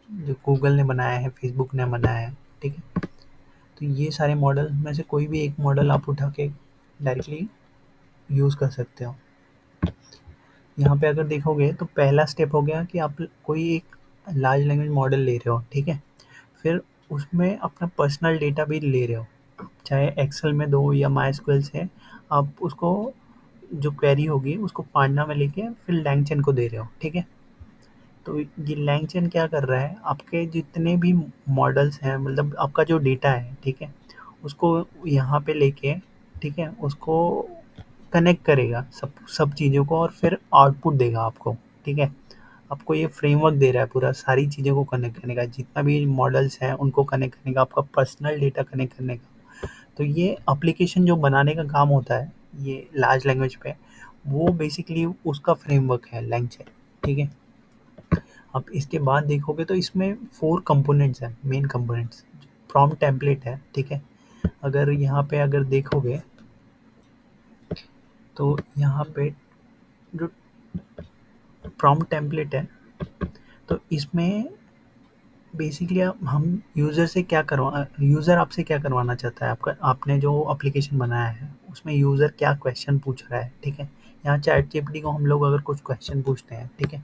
जो गूगल ने बनाया है, फेसबुक ने बनाया है, ठीक है? तो ये सारे मॉडल में से कोई भी एक मॉडल आप उठा के डायरेक्टली यूज़ कर सकते हो। यहाँ पे अगर देखोगे तो पहला स्टेप हो गया कि आप कोई एक लार्ज लैंग्वेज मॉडल ले रहे हो, ठीक है? फिर उसमें अपना पर्सनल डेटा भी ले रहे हो, चाहे एक्सेल में दो या माई से, आप उसको जो क्वेरी होगी उसको पांडा में लेके फिर लैंगचेन को दे रहे हो, ठीक है? तो ये लैंगचेन क्या कर रहा है, आपके जितने भी मॉडल्स हैं, मतलब आपका जो डेटा है, ठीक है? उसको यहाँ पे लेके, ठीक है? उसको कनेक्ट करेगा सब सब चीज़ों को, और फिर आउटपुट देगा आपको, ठीक है? आपको ये फ्रेमवर्क दे रहा है पूरा सारी चीज़ों को कनेक्ट करने का, जितना भी मॉडल्स हैं उनको कनेक्ट करने का, आपका पर्सनल डेटा कनेक्ट करने का। तो ये एप्लीकेशन जो बनाने का काम होता है ये लार्ज लैंग्वेज पे, वो बेसिकली उसका फ्रेमवर्क है लैंगचेन, ठीक है? अब इसके बाद देखोगे तो इसमें 4 कंपोनेंट्स हैं, मेन कंपोनेंट्स। प्रॉम्प्ट टेम्पलेट है, ठीक है? अगर यहाँ पे अगर देखोगे तो यहाँ पे जो प्रॉम्प्ट टेम्पलेट है, तो इसमें बेसिकली हम यूज़र से क्या करवा यूज़र आपसे क्या करवाना चाहता है, आपका आपने जो एप्लीकेशन बनाया है उसमें यूज़र क्या क्वेश्चन पूछ रहा है, ठीक है? यहाँ चैट जीपीटी को हम लोग अगर कुछ क्वेश्चन पूछते हैं, ठीक है?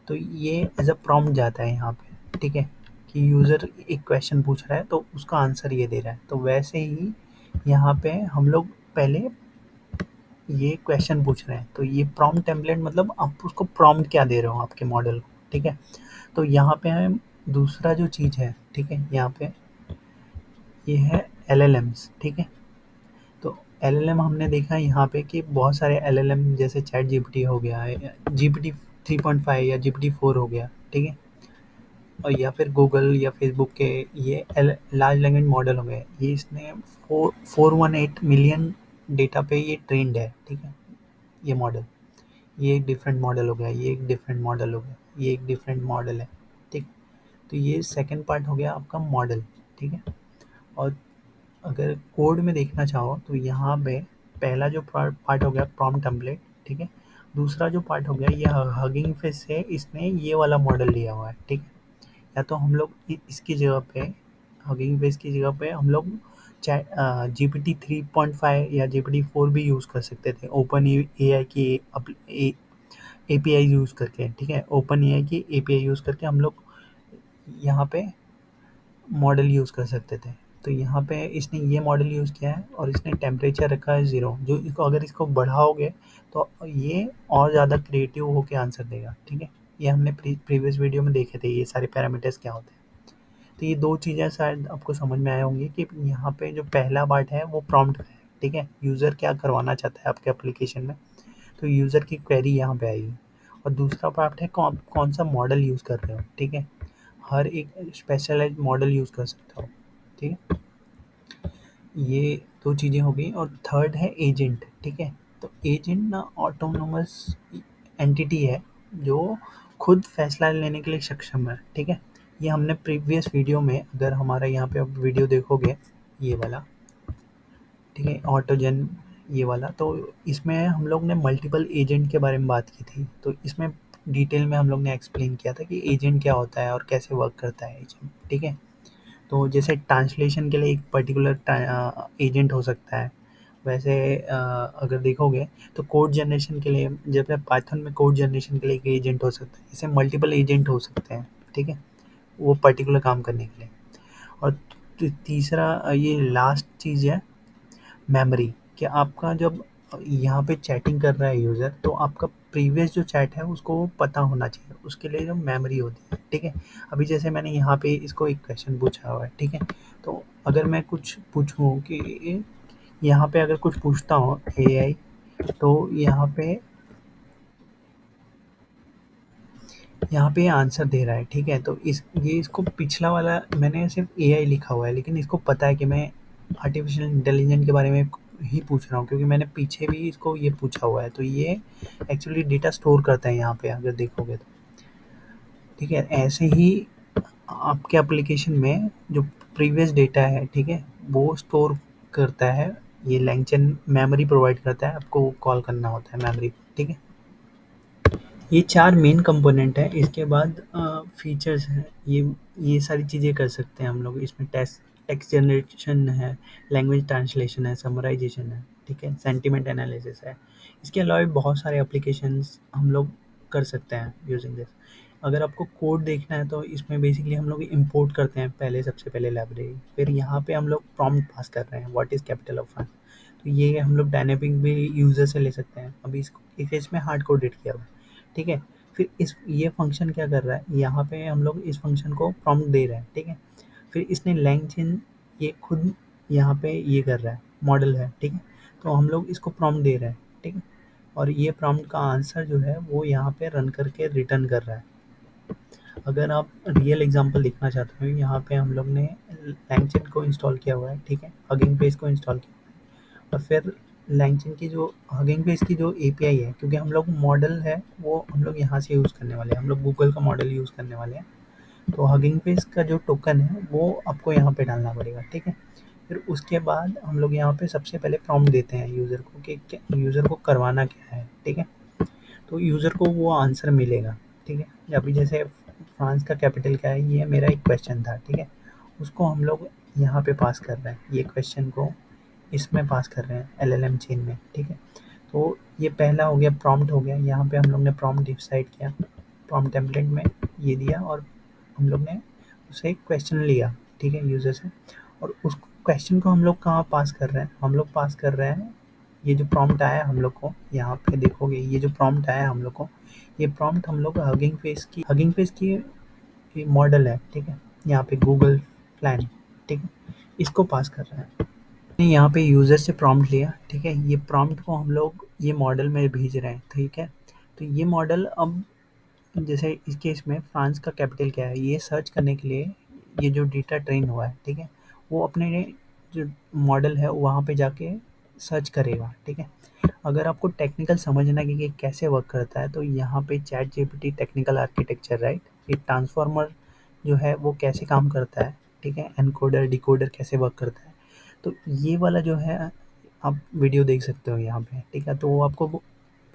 तो ये एज अ प्रॉम्प्ट जाता है यहाँ पे, ठीक है? कि यूज़र एक क्वेश्चन पूछ रहा है तो उसका आंसर ये दे रहा है, तो वैसे ही यहाँ पे हम लोग पहले ये क्वेश्चन पूछ रहे हैं, तो ये प्रॉम्प्ट टेम्पलेट मतलब आप उसको प्रॉम्प्ट क्या दे रहे हो आपके मॉडल को, ठीक है? तो यहाँ पे हम दूसरा जो चीज़ है, ठीक है? यहाँ पे ये है एलएलएम्स, ठीक है? तो एलएलएम हमने देखा है यहाँ पे कि बहुत सारे एलएलएम जैसे चैट जीपीटी हो गया है, जीपीटी 3.5 या जीपीटी 4 हो गया, ठीक है? और या फिर गूगल या फेसबुक के ये लार्ज लैंग्वेज मॉडल हो गए, ये इसने 418 मिलियन डेटा पे ये ट्रेंड है, ठीक है? ये मॉडल, ये एक डिफरेंट मॉडल हो गया, ये एक डिफरेंट मॉडल हो गया, ये एक डिफरेंट मॉडल है, ठीक? तो ये सेकंड पार्ट हो गया आपका मॉडल, ठीक है? और अगर कोड में देखना चाहो तो यहाँ पे पहला जो पार्ट हो गया प्रॉम्प्ट टेम्पलेट, ठीक है? दूसरा जो पार्ट हो गया ये हगिंग फेस से इसने ये वाला मॉडल लिया हुआ है, ठीक है? या तो हम लोग इसकी जगह पे, हगिंग फेस की जगह पे हम लोग चैट जीपीटी 3.5 या जीपीटी 4 भी यूज़ कर सकते थे, ओपन एआई की एपीआई यूज़ करके, ठीक है? ओपन एआई की एपीआई यूज़ करके हम लोग यहाँ पे मॉडल यूज़ कर सकते थे। तो यहाँ पे इसने ये मॉडल यूज़ किया है और इसने टेम्परेचर रखा है 0, जो इसको अगर इसको बढ़ाओगे तो ये और ज़्यादा क्रिएटिव होके आंसर देगा, ठीक है? ये हमने प्रीवियस वीडियो में देखे थे ये सारे पैरामीटर्स क्या होते हैं। तो ये 2 चीज़ें शायद आपको समझ में आए होंगी कि यहाँ पे जो पहला पार्ट है वो प्रॉम्प्ट का है, ठीक है? यूज़र क्या करवाना चाहता है आपके एप्लीकेशन में, तो यूज़र की क्वेरी यहाँ पे आएगी। और दूसरा पार्ट है कौन सा मॉडल यूज़ कर रहे हो, ठीक है? हर एक स्पेशलाइज्ड मॉडल यूज़ कर सकते हो, ठीक है? ये 2 चीज़ें हो गई और थर्ड है एजेंट, ठीक है? तो एजेंट ना ऑटोनोमस एंटिटी है जो खुद फैसला लेने के लिए सक्षम है, ठीक है? ये हमने प्रीवियस वीडियो में, अगर हमारा यहाँ पे आप वीडियो देखोगे ये वाला, ठीक है? ऑटोजन ये वाला, तो इसमें हम लोग ने मल्टीपल एजेंट के बारे में बात की थी। तो इसमें डिटेल में हम लोग ने एक्सप्लेन किया था कि एजेंट क्या होता है और कैसे वर्क करता है एजेंट, ठीक है? तो जैसे ट्रांसलेशन के लिए एक पर्टिकुलर एजेंट हो सकता है, वैसे अगर देखोगे तो कोड जनरेशन के लिए, जैसे पाइथन में कोड जनरेशन के लिए एक एजेंट हो सकता है, ऐसे मल्टीपल एजेंट हो सकते हैं, ठीक है? वो पर्टिकुलर काम करने के लिए। और तीसरा ये लास्ट चीज़ है मेमोरी, कि आपका जब यहाँ पे चैटिंग कर रहा है यूज़र, तो आपका प्रीवियस जो चैट है उसको पता होना चाहिए, उसके लिए जो मेमोरी होती है, ठीक है? अभी जैसे मैंने यहाँ पे इसको एक क्वेश्चन पूछा हुआ है, ठीक है? तो अगर मैं कुछ पूछूँ कि यहाँ पे अगर कुछ पूछता हूँ एआई, तो यहाँ पे आंसर दे रहा है, ठीक है? तो इसको पिछला वाला मैंने सिर्फ एआई लिखा हुआ है, लेकिन इसको पता है कि मैं आर्टिफिशियल इंटेलिजेंस के बारे में ही पूछ रहा हूँ, क्योंकि मैंने पीछे भी इसको ये पूछा हुआ है। तो ये एक्चुअली डेटा स्टोर करता है यहाँ पे, अगर देखोगे तो, ठीक है? ऐसे ही आपके एप्लीकेशन में जो प्रीवियस डेटा है, ठीक है, वो स्टोर करता है। ये लैंगचन मेमोरी प्रोवाइड करता है, आपको कॉल करना होता है मेमोरी, ठीक है? ये 4 मेन कंपोनेंट है। इसके बाद फीचर्स हैं। ये सारी चीज़ें कर सकते हैं हम लोग। इसमें टेक्स्ट जनरेशन है, लैंग्वेज ट्रांसलेशन है, समराइज़ेशन है, ठीक है? सेंटिमेंट एनालिसिस है। इसके अलावा भी बहुत सारे एप्लीकेशंस हम लोग कर सकते हैं यूजिंग दिस। अगर आपको कोड देखना है तो इसमें बेसिकली हम लोग इंपोर्ट करते हैं पहले, सबसे पहले लाइब्रेरी, फिर यहाँ पे हम लोग प्रॉम्प्ट पास कर रहे हैं, what is capital of France. तो ये हम लोग डायनामिक भी यूज़र से ले सकते हैं। अभी इसमें हार्ड कोडेड किया हुआ है, ठीक है? फिर ये फंक्शन क्या कर रहा है, यहाँ पे हम लोग इस फंक्शन को प्रॉम्प्ट दे रहे हैं, ठीक है? फिर इसने लैंग्वेज ये खुद यहाँ पे ये कर रहा है, मॉडल है, ठीक है? तो हम लोग इसको प्रॉम्प्ट दे रहे हैं, ठीक है? और ये प्रॉम्प्ट का आंसर जो है वो यहाँ पे रन करके रिटर्न कर रहा है। अगर आप रियल एग्जांपल देखना चाहते हो, यहाँ पे हम लोग ने लैंगचन को इंस्टॉल किया हुआ है, ठीक है? हगिंग फेस को इंस्टॉल किया हुआ है। और फिर लैंगचन की जो हगिंग फेस की जो एपीआई है, क्योंकि हम लोग मॉडल है वो हम लोग यहाँ से यूज़ करने वाले हैं, हम लोग गूगल का मॉडल यूज़ करने वाले हैं। तो हगिंग फेस का जो टोकन है वो आपको यहाँ पे डालना पड़ेगा, ठीक है? फिर उसके बाद हम लोग यहाँ पे सबसे पहले प्रॉम्प्ट देते हैं यूज़र को कि यूज़र को करवाना क्या है, ठीक है? तो यूज़र को वो आंसर मिलेगा, ठीक है? अभी जैसे फ्रांस का कैपिटल क्या है, ये मेरा एक क्वेश्चन था, ठीक है? उसको हम लोग यहाँ पे पास कर रहे हैं, ये क्वेश्चन को इसमें पास कर रहे हैं एलएलएम चेन में, ठीक है? तो ये पहला हो गया, प्रॉम्प्ट हो गया। यहाँ पे हम लोग ने प्रॉम्प्ट डिसाइड किया, प्रॉम्प्ट टेम्पलेट में ये दिया और हम लोग ने उसे क्वेश्चन लिया, ठीक है, यूज़र से। और उस क्वेश्चन को हम लोग कहाँ पास कर रहे हैं, हम लोग पास कर रहे हैं, ये जो प्रॉम्प्ट आया हम लोग को, यहाँ पे देखोगे ये जो प्रॉम्प्ट आया हम लोग को, ये प्रॉम्प्ट हम लोग हगिंग फेस की मॉडल है, ठीक है? यहाँ पे गूगल प्लान, ठीक है? इसको पास कर रहे हैं। यहाँ पे यूज़र से प्रॉम्प्ट लिया, ठीक है? ये प्रॉम्प्ट को हम लोग ये मॉडल में भेज रहे हैं, ठीक है? तो ये मॉडल अब जैसे इस केस में फ्रांस का कैपिटल क्या है, ये सर्च करने के लिए ये जो डेटा ट्रेन हुआ है, ठीक है? वो अपने जो मॉडल है वहाँ पे जाके सर्च करेगा, ठीक है? अगर आपको टेक्निकल समझना है कि ये कैसे वर्क करता है, तो यहाँ पे chat GPT technical architecture, right? ये ट्रांसफार्मर जो है वो कैसे काम करता है, ठीक है? एनकोडर डिकोडर कैसे वर्क करता है, तो ये वाला जो है आप वीडियो देख सकते हो यहाँ पे, ठीक है? तो वो आपको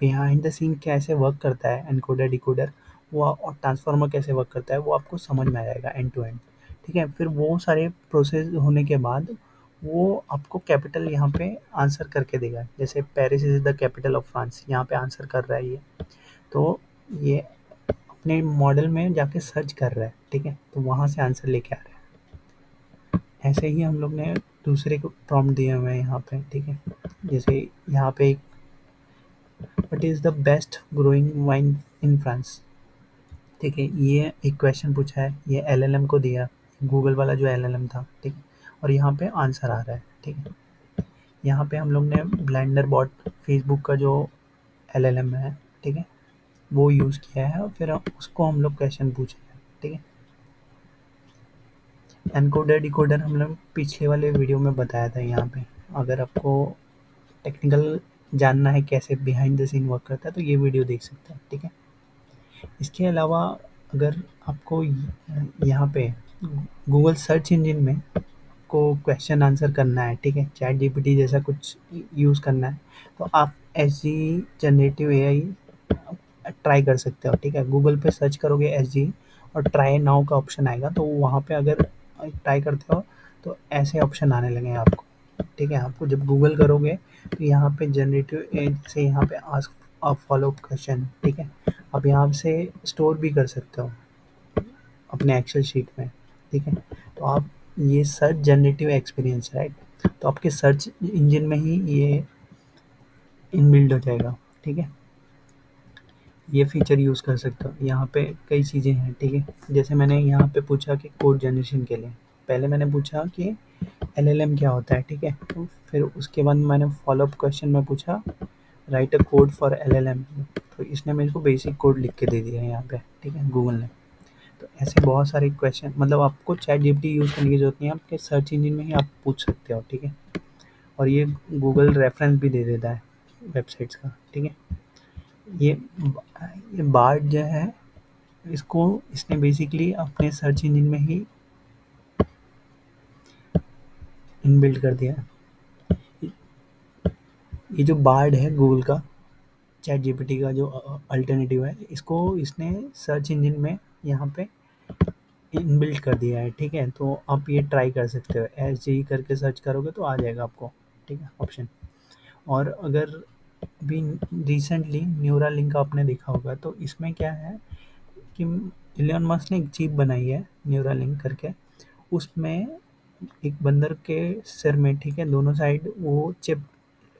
बिहाइंड द सीन कैसे वर्क करता है एनकोडर डिकोडर, वो और ट्रांसफार्मर कैसे वर्क करता है, वो आपको समझ में आ जाएगा एंड टू एंड, ठीक है? फिर वो सारे प्रोसेस होने के बाद वो आपको कैपिटल यहाँ पे आंसर करके देगा। जैसे Paris is the capital of France, यहाँ पे आंसर कर रहा है ये। तो ये अपने मॉडल में जाके सर्च कर रहा है, ठीक है? तो वहाँ से आंसर लेके आ रहा है। ऐसे ही हम लोग ने दूसरे को प्रॉम्प्ट दिए हुए हैं यहाँ पे, ठीक है। जैसे यहाँ पे एक, what is the best growing wine in France, ठीक है। ये एक क्वेश्चन पूछा है, ये एलएलएम को दिया, गूगल वाला जो एलएलएम था, ठीक है। और यहाँ पे आंसर आ रहा है, ठीक है। यहाँ पे हम लोग ने ब्लेंडर बॉट, फेसबुक का जो एलएलएम है, ठीक है, वो यूज़ किया है और फिर उसको हम लोग क्वेश्चन पूछे हैं, ठीक है। एनकोडर डिकोडर हम लोग पिछले वाले वीडियो में बताया था यहाँ पे। अगर आपको टेक्निकल जानना है कैसे बिहाइंड द सीन वर्क करता है तो ये वीडियो देख सकते हैं, ठीक है। इसके अलावा अगर आपको यहाँ पे गूगल सर्च इंजन में को क्वेश्चन आंसर करना है, ठीक है, चैट जीपीटी जैसा कुछ यूज़ करना है, तो आप ऐसी जनरेटिव एआई ट्राई कर सकते हो, ठीक है। गूगल पे सर्च करोगे एसजी और ट्राई नाउ का ऑप्शन आएगा, तो वहाँ पे अगर ट्राई करते हो तो ऐसे ऑप्शन आने लगेंगे आपको, ठीक है। आपको जब गूगल करोगे तो यहाँ पे जनरेटिव एआई से यहाँ पे ask a follow up question, ठीक है, आप यहाँ से स्टोर भी कर सकते हो अपने एक्सेल शीट में, ठीक है। तो आप ये सर्च जनरेटिव एक्सपीरियंस, राइट, तो आपके सर्च इंजन में ही ये इनबिल्ड हो जाएगा, ठीक है। ये फीचर यूज़ कर सकते हो। यहाँ पे कई चीज़ें हैं, ठीक है। जैसे मैंने यहाँ पे पूछा कि कोड जनरेशन के लिए पहले मैंने पूछा कि एलएलएम क्या होता है, ठीक है। तो फिर उसके बाद मैंने फॉलो अप क्वेश्चन में पूछा right a code for LLM, तो इसने मेरे को बेसिक कोड लिख के दे दिया है यहाँ पे, ठीक है, गूगल ने। तो ऐसे बहुत सारे क्वेश्चन, मतलब आपको चैट जीपीटी यूज़ करने की ज़रूरत नहीं है, आपके सर्च इंजन में ही आप पूछ सकते हो, ठीक है। और ये गूगल रेफरेंस भी दे देता है वेबसाइट्स का, ठीक है। ये ये बार्ड जो है, इसको इसने बेसिकली अपने सर्च इंजन में ही इनबिल्ट कर दिया है। ये जो बार्ड है गूगल का, चैट जीपीटी का जो अल्टरनेटिव है, इसको इसने सर्च इंजन में यहाँ पे इनबिल्ट कर दिया है, ठीक है। तो आप ये ट्राई कर सकते हो, एस जी करके सर्च करोगे तो आ जाएगा आपको, ठीक है, ऑप्शन। और अगर अभी रिसेंटली न्यूरालिंक आपने देखा होगा, तो इसमें क्या है कि इलोन मस्क ने एक चिप बनाई है न्यूरालिंक करके, उसमें एक बंदर के सिर में, ठीक है, दोनों साइड वो चिप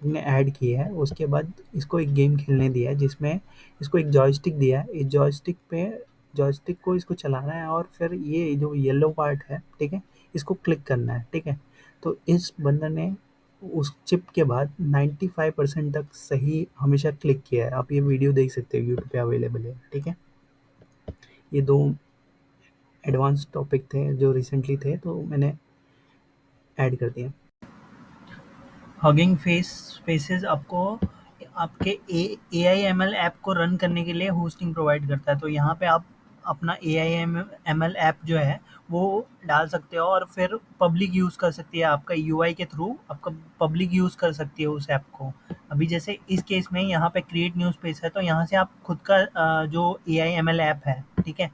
ने ऐड की है। उसके बाद इसको एक गेम खेलने दिया है जिसमें इसको एक जॉयस्टिक दिया है। इस जॉयस्टिक पे, जॉयस्टिक को इसको चलाना है और फिर ये जो येलो पार्ट है, ठीक है, इसको क्लिक करना है, ठीक है। तो इस बंदर ने उस चिप के बाद 95% तक सही हमेशा क्लिक किया है। आप ये वीडियो देख सकते हो, यूट्यूब पे अवेलेबल है, ठीक है। ये दो एडवांस टॉपिक थे जो रिसेंटली थे, तो मैंने ऐड कर दिया। हगिंग फेस स्पेसेस आपको आपके ए आई एम एल ऐप को रन करने के लिए होस्टिंग प्रोवाइड करता है। तो यहाँ पे आप अपना ए आई एम एल ऐप जो है वो डाल सकते हो और फिर पब्लिक यूज़ कर सकती है, आपका यू आई के थ्रू आपका पब्लिक यूज़ कर सकती है उस ऐप को। अभी जैसे इस केस में यहाँ पे क्रिएट न्यू स्पेस है, तो यहाँ से आप खुद का जो ए आई एम एल ऐप है, ठीक है,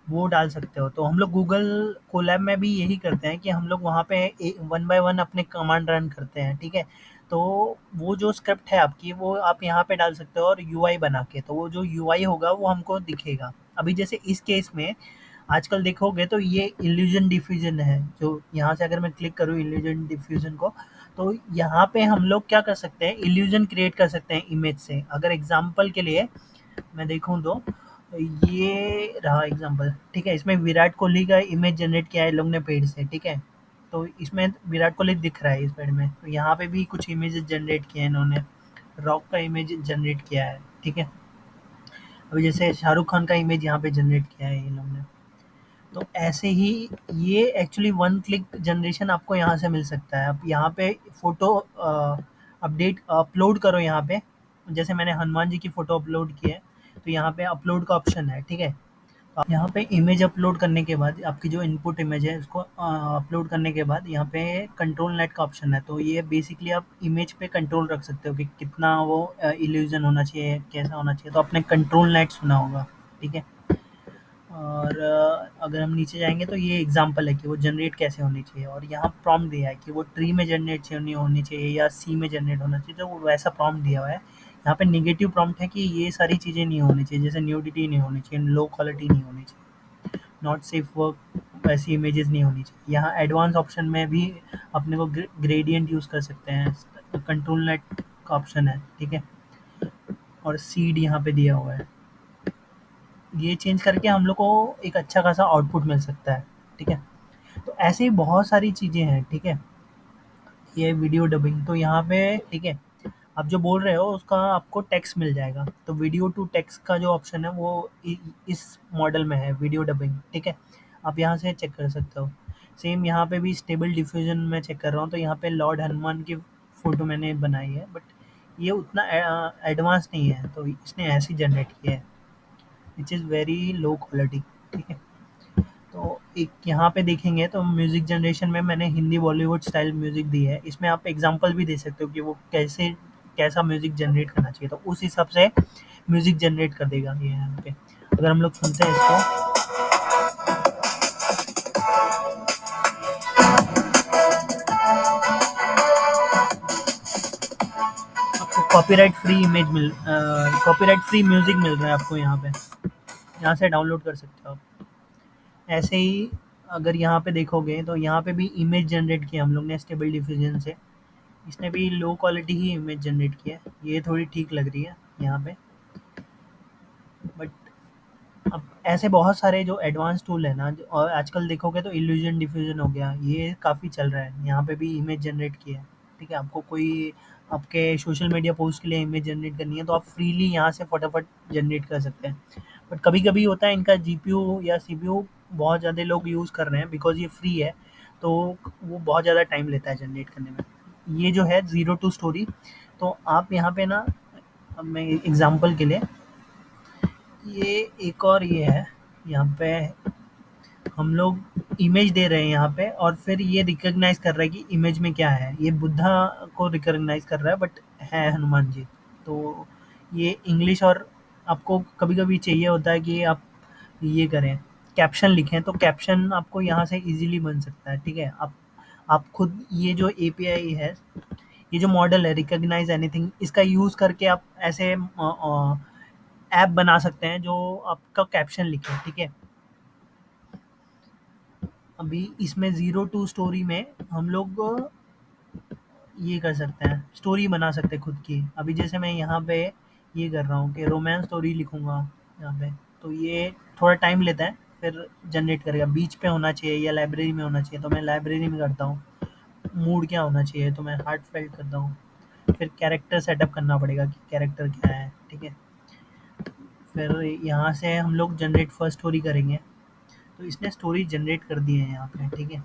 वो डाल सकते हो। तो हम लोग गूगल कोलैब में भी यही करते हैं कि हम लोग वहाँ पे वन बाय वन अपने कमांड रन करते हैं, ठीक है। तो वो जो स्क्रिप्ट है आपकी, वो आप यहाँ पे डाल सकते हो और यूआई बना के, तो वो जो यूआई होगा वो हमको दिखेगा। अभी जैसे इस केस में आजकल देखोगे तो ये इल्यूजन डिफ्यूजन है, जो यहाँ से अगर मैं क्लिक करूँ इल्यूजन डिफ्यूजन को, तो यहाँ पे हम लोग क्या कर सकते हैं, इल्यूजन क्रिएट कर सकते हैं इमेज से। अगर एग्जाम्पल के लिए मैं देखूँ तो ये रहा एग्जांपल, ठीक है। इसमें विराट कोहली का इमेज जनरेट किया है लोग ने पेड़ से, ठीक है। तो इसमें विराट कोहली दिख रहा है इस पेड़ में, तो यहाँ पे भी कुछ इमेजेस जनरेट किए हैं इन्होंने, रॉक का इमेज जनरेट किया है, ठीक है। अभी जैसे शाहरुख खान का इमेज यहाँ पे जनरेट किया है इन लोग ने। तो ऐसे ही ये एक्चुअली वन क्लिक जनरेशन आपको यहाँ से मिल सकता है। आप यहाँ पे फ़ोटो अपडेट अपलोड करो यहाँ पे, जैसे मैंने हनुमान जी की फ़ोटो अपलोड की है, तो यहाँ पे अपलोड का ऑप्शन है, ठीक है। आप यहाँ पे इमेज अपलोड करने के बाद आपकी जो इनपुट इमेज है उसको अपलोड करने के बाद यहाँ पे कंट्रोल नेट का ऑप्शन है। तो ये बेसिकली आप इमेज पे कंट्रोल रख सकते हो कि कितना वो इल्यूजन होना चाहिए, कैसा होना चाहिए। तो आपने कंट्रोल नेट सुना होगा, ठीक है। और अगर हम नीचे जाएँगे तो ये एग्ज़ाम्पल है कि वो जनरेट कैसे होनी चाहिए, और यहाँ प्रॉम्प्ट दिया है कि वो ट्री में जनरेट होनी चाहिए या सी में जनरेट होना चाहिए, तो वो वैसा प्रॉम्प्ट दिया हुआ है। यहाँ पे नेगेटिव प्रॉम्प्ट है कि ये सारी चीज़ें नहीं होनी चाहिए, जैसे न्यूडिटी नहीं होनी चाहिए, लो क्वालिटी नहीं होनी चाहिए। नॉट सेफ वर्क, वैसी इमेजेस नहीं होनी चाहिए। यहाँ एडवांस ऑप्शन में भी अपने को ग्रेडियंट यूज़ कर सकते हैं, कंट्रोल नेट का ऑप्शन है, ठीक है, और सीड यहाँ पे दिया हुआ है। ये चेंज करके हम लोग को एक अच्छा खासा आउटपुट मिल सकता है, ठीक है। तो ऐसे ही बहुत सारी चीज़ें हैं, ठीक है। ये वीडियो डबिंग तो यहाँ पे, ठीक है, आप जो बोल रहे हो उसका आपको टेक्स्ट मिल जाएगा। तो वीडियो टू टेक्स्ट का जो ऑप्शन है वो इस मॉडल में है, वीडियो डबिंग, ठीक है। आप यहाँ से चेक कर सकते हो। सेम यहाँ पे भी स्टेबल डिफ्यूजन में चेक कर रहा हूँ, तो यहाँ पे लॉर्ड हनुमान की फ़ोटो मैंने बनाई है, बट ये उतना एडवांस नहीं है, तो इसने ऐसे जनरेट किया है, which is very low quality, ठीक है। तो एक यहाँ पे देखेंगे तो म्यूज़िक जनरेशन में मैंने हिंदी बॉलीवुड स्टाइल म्यूज़िक दी है। इसमें आप एग्ज़ाम्पल भी दे सकते हो कि वो कैसा म्यूज़िक जनरेट करना चाहिए, तो उस हिसाब से म्यूज़िक जनरेट कर देगा ये यहाँ पे। अगर हम लोग सुनते हैं इसको, आपको कॉपीराइट फ्री म्यूज़िक मिल रहा है आपको यहाँ पे। यहाँ से डाउनलोड कर सकते हो आप। ऐसे ही अगर यहाँ पे देखोगे तो यहाँ पे भी इमेज जनरेट किया हम लोग ने स्टेबल डिफ्यूजन से। इसने भी लो क्वालिटी ही इमेज जनरेट किया है, ये थोड़ी ठीक लग रही है यहाँ पे। बट अब ऐसे बहुत सारे जो एडवांस टूल है ना, और आजकल देखोगे तो इल्यूजन डिफ्यूजन हो गया, ये काफ़ी चल रहा है। यहाँ पे भी इमेज जनरेट किया है, ठीक है। आपको कोई आपके सोशल मीडिया पोस्ट के लिए इमेज जनरेट करनी है तो आप फ्रीली यहाँ से फटाफट जनरेट कर सकते हैं। बट कभी कभी होता है इनका जीपीयू या सीपीयू बहुत ज़्यादा लोग यूज़ कर रहे हैं, बिकॉज ये फ्री है, तो वो बहुत ज़्यादा टाइम लेता है जनरेट करने में। ये जो है ज़ीरो टू स्टोरी, तो आप यहाँ पे ना, अब मैं एग्जांपल के लिए, ये एक और ये है, यहाँ पे हम लोग इमेज दे रहे हैं यहाँ पे, और फिर ये रिकॉग्नाइज कर रहा है कि इमेज में क्या है। ये बुद्धा को रिकॉग्नाइज कर रहा है, बट है हनुमान जी। तो ये इंग्लिश, और आपको कभी कभी चाहिए होता है कि आप ये करें, कैप्शन लिखें, तो कैप्शन आपको यहाँ से इजीली बन सकता है, ठीक है। आप खुद ये जो एपीआई है, ये जो मॉडल है रिकॉग्नाइज एनीथिंग, इसका यूज़ करके आप ऐसे ऐप बना सकते हैं जो आपका कैप्शन लिखे, ठीक है। अभी इसमें ज़ीरो टू स्टोरी में हम लोग ये कर सकते हैं, स्टोरी बना सकते हैं खुद की। अभी जैसे मैं यहाँ पे ये कर रहा हूँ कि रोमांस स्टोरी लिखूँगा यहाँ पे, तो ये थोड़ा टाइम लेता है, फिर जनरेट करेगा। बीच पे होना चाहिए या लाइब्रेरी में होना चाहिए, तो मैं लाइब्रेरी में करता हूँ। मूड क्या होना चाहिए, तो मैं हार्ट फेल्ट करता हूँ। फिर कैरेक्टर सेटअप करना पड़ेगा कि कैरेक्टर क्या है, ठीक है। फिर यहाँ से हम लोग जनरेट फर्स्ट स्टोरी करेंगे, तो इसने स्टोरी जनरेट कर दी है यहाँ पे, ठीक है।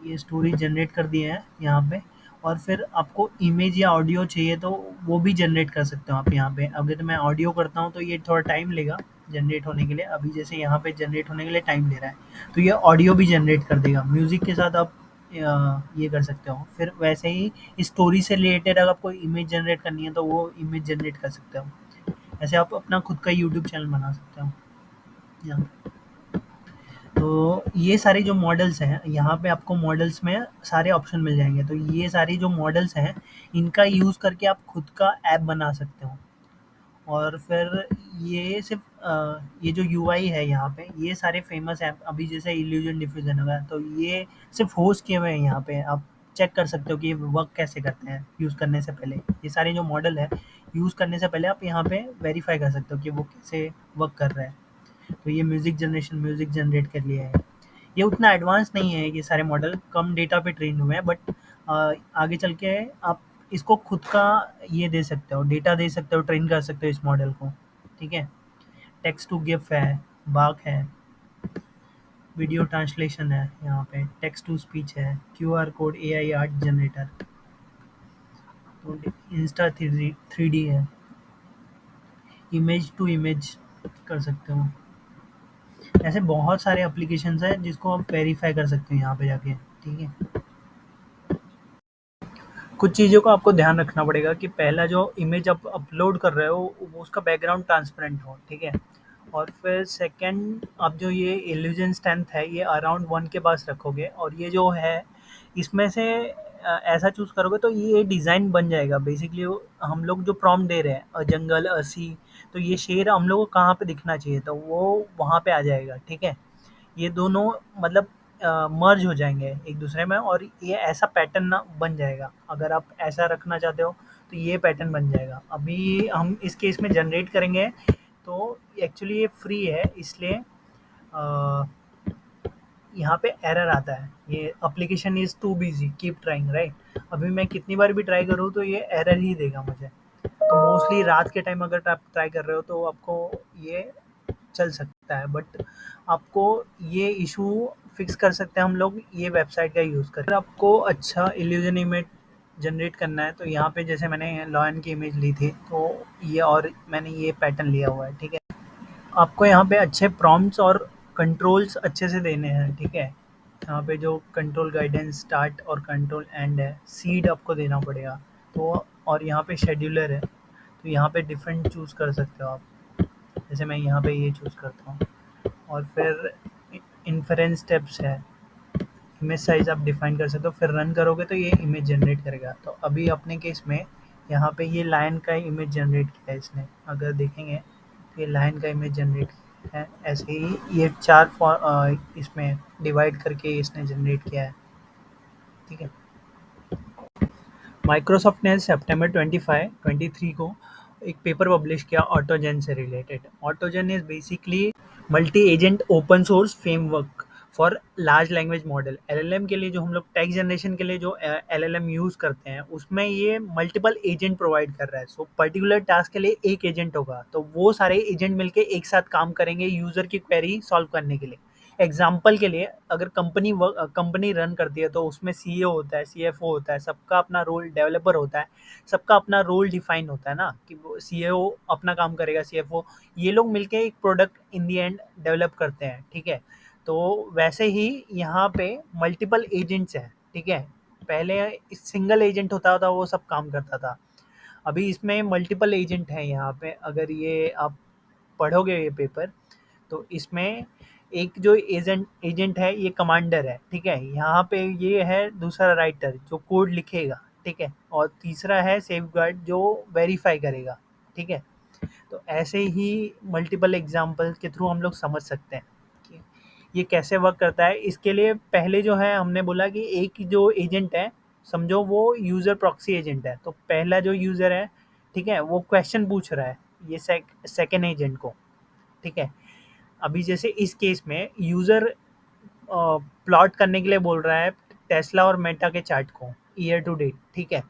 ये स्टोरी जनरेट कर दिए हैं यहाँ पे। और फिर आपको इमेज या ऑडियो चाहिए तो वो भी जनरेट कर सकते हो आप यहाँ पे। अगर मैं ऑडियो करता हूँ तो ये थोड़ा टाइम लेगा जनरेट होने के लिए। अभी जैसे यहाँ पे जनरेट होने के लिए टाइम ले रहा है, तो ये ऑडियो भी जनरेट कर देगा। म्यूज़िक के साथ आप ये कर सकते हो। फिर वैसे ही इस स्टोरी से रिलेटेड अगर आपको इमेज जनरेट करनी है तो वो इमेज जनरेट कर सकते हो। ऐसे आप अपना खुद का यूट्यूब चैनल बना सकते हो यहाँ। तो ये सारे जो मॉडल्स हैं, यहाँ पे आपको मॉडल्स में सारे ऑप्शन मिल जाएँगे। तो ये सारी जो मॉडल्स हैं, इनका यूज़ करके आप खुद का ऐप बना सकते हो। और फिर ये सिर्फ़ ये जो यूआई है यहाँ पे, ये सारे फ़ेमस ऐप, अभी जैसे इल्यूजन डिफ्यूज़न वगैरह, तो ये सिर्फ़ होस्ट किए हुए हैं यहाँ पे। आप चेक कर सकते हो कि ये वर्क कैसे करते हैं यूज़ करने से पहले। ये सारे जो मॉडल है, यूज़ करने से पहले आप यहाँ पे वेरीफ़ाई कर सकते हो कि वो कैसे वर्क कर रहा है। तो ये म्यूज़िक जनरेट कर लिया है। ये उतना एडवांस नहीं है, ये सारे मॉडल कम डेटा पे ट्रेन हुए हैं, बट आगे चल के आप इसको खुद का ये दे सकते हो, डेटा दे सकते हो, ट्रेन कर सकते हो इस मॉडल को, ठीक है। टेक्स्ट टू गिफ है, बाक है, वीडियो ट्रांसलेशन है, यहाँ पे टेक्स्ट टू स्पीच है, QR code, AI art generator, तो इंस्टा थ्री डी है, इमेज टू इमेज कर सकते हो। ऐसे बहुत सारे एप्लीकेशंस हैं जिसको आप वेरीफाई कर सकते हो यहाँ पे जाके, ठीक है। कुछ चीज़ों का आपको ध्यान रखना पड़ेगा कि पहला जो इमेज आप अपलोड कर रहे हो वो उसका बैकग्राउंड ट्रांसपेरेंट हो, ठीक है। और फिर सेकंड, आप जो ये इल्यूजन स्ट्रेंथ है ये अराउंड 1 के पास रखोगे, और ये जो है इसमें से ऐसा चूज़ करोगे तो ये डिज़ाइन बन जाएगा बेसिकली। हम लोग जो प्रॉम्प्ट दे रहे हैं जंगल सी, तो ये शेर हम लोग को कहाँ पे दिखना चाहिए, तो वो वहाँ पे आ जाएगा, ठीक है। ये दोनों मतलब मर्ज हो जाएंगे एक दूसरे में, और ये ऐसा पैटर्न ना बन जाएगा। अगर आप ऐसा रखना चाहते हो तो ये पैटर्न बन जाएगा। अभी हम इस केस में जनरेट करेंगे, तो एक्चुअली ये फ्री है, इसलिए अ, यहाँ पे एरर आता है, ये application is too busy keep trying, right. अभी मैं कितनी बार भी ट्राई करूँ तो ये एरर ही देगा मुझे। तो मोस्टली रात के टाइम अगर आप ट्राई कर रहे हो तो आपको ये चल सकता है, बट आपको ये इशू फिक्स कर सकते हैं हम लोग ये वेबसाइट का यूज़ करके। अगर आपको अच्छा इल्यूजन इमेज जनरेट करना है, तो यहाँ पे जैसे मैंने लॉयन की इमेज ली थी, तो ये और मैंने ये पैटर्न लिया हुआ है, ठीक है। आपको यहाँ पे अच्छे प्रॉम्प्ट्स और कंट्रोल्स अच्छे से देने हैं, ठीक है। यहाँ पे जो कंट्रोल गाइडेंस स्टार्ट और कंट्रोल एंड है, सीड आपको देना पड़ेगा। तो और यहाँ पे शेड्यूलर है, तो यहाँ पे डिफरेंट चूज़ कर सकते हो आप। जैसे मैं यहाँ पे ये चूज़ करता हूँ, और फिर इन्फरेंस स्टेप्स है, इमेज साइज़ आप डिफ़ाइन कर सकते हो, फिर रन करोगे तो ये इमेज जनरेट करेगा। तो अभी अपने केस में यहाँ पे ये लायन का इमेज जनरेट किया है इसने, अगर देखेंगे तो ये लायन का इमेज जनरेट किया है। ऐसे ही ये 4 इसमें डिवाइड करके इसने जनरेट किया है, ठीक है। माइक्रोसॉफ्ट ने सितंबर 25, 23 को एक पेपर पब्लिश किया ऑटोजन से related. AutoGen is basically multi agent open source framework for large language model. LLM के लिए जो हम लोग टेक्स्ट जनरेशन के लिए जो एलएलएम यूज़ करते हैं, उसमें ये मल्टीपल एजेंट प्रोवाइड कर रहा है। सो पर्टिकुलर टास्क के लिए एक एजेंट होगा, तो वो सारे एजेंट मिलके एक साथ काम करेंगे यूज़र की क्वेरी सॉल्व करने के लिए। एग्जाम्पल के लिए, अगर कंपनी रन करती है तो उसमें सीईओ होता है, सीएफओ होता है, सबका अपना रोल, डेवलपर होता है, सबका अपना रोल डिफाइन होता है ना, कि वो सीईओ अपना काम करेगा, सीएफओ, ये लोग मिलके एक product in the and develop करते हैं, ठीक है। तो वैसे ही यहाँ पे मल्टीपल एजेंट्स हैं, ठीक है। पहले सिंगल एजेंट होता था, वो सब काम करता था। अभी इसमें मल्टीपल एजेंट हैं यहाँ पे। अगर ये आप पढ़ोगे ये पेपर, तो इसमें एक जो एजेंट एजेंट है ये कमांडर है, ठीक है। यहाँ पे ये है दूसरा राइटर जो कोड लिखेगा, ठीक है, और तीसरा है सेफगार्ड जो वेरीफाई करेगा, ठीक है। तो ऐसे ही मल्टीपल एग्जांपल के थ्रू हम लोग समझ सकते हैं कि ये कैसे वर्क करता है। इसके लिए पहले जो है हमने बोला कि एक जो एजेंट है, समझो वो यूज़र प्रॉक्सी एजेंट है, तो पहला जो यूज़र है, ठीक है, वो क्वेश्चन पूछ रहा है ये सेकेंड एजेंट को, ठीक है। अभी जैसे इस केस में यूज़र प्लॉट करने के लिए बोल रहा है टेस्ला और मेटा के चार्ट को ईयर टू डेट, ठीक है।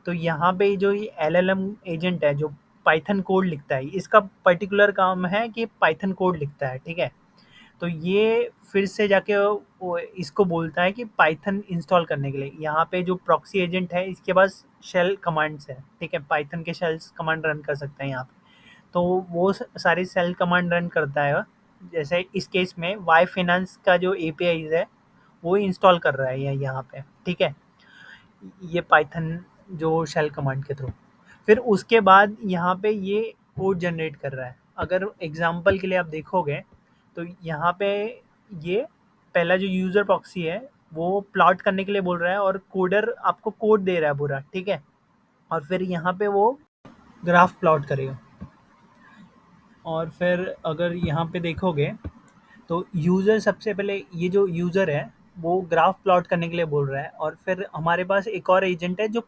तो यहाँ पे जो ये एलएलएम एजेंट है जो पाइथन कोड लिखता है, इसका पर्टिकुलर काम है कि पाइथन कोड लिखता है, ठीक है। तो ये फिर से जाके वो इसको बोलता है कि पाइथन इंस्टॉल करने के लिए। यहाँ पे जो प्रॉक्सी एजेंट है इसके पास शेल कमांड्स है, ठीक है, पाइथन के शेल्स कमांड रन कर सकते हैं यहाँ पे। तो वो सारी शेल कमांड रन करता है। जैसे इस केस में वाई फाइनेंस का जो एपीआई है वो इंस्टॉल कर रहा है यहाँ पे, ठीक है, ये पाइथन जो शेल कमांड के थ्रू। फिर उसके बाद यहाँ पे ये कोड जनरेट कर रहा है। अगर एग्जांपल के लिए आप देखोगे तो यहाँ पे ये पहला जो यूज़र प्रॉक्सी है वो प्लॉट करने के लिए बोल रहा है, और कोडर आपको कोड दे रहा है पूरा, ठीक है। और फिर यहाँ पे वो ग्राफ प्लॉट करेगा। और फिर अगर यहाँ पे देखोगे तो यूज़र सबसे पहले, ये जो यूज़र है वो ग्राफ प्लॉट करने के लिए बोल रहा है, और फिर हमारे पास एक और एजेंट है जो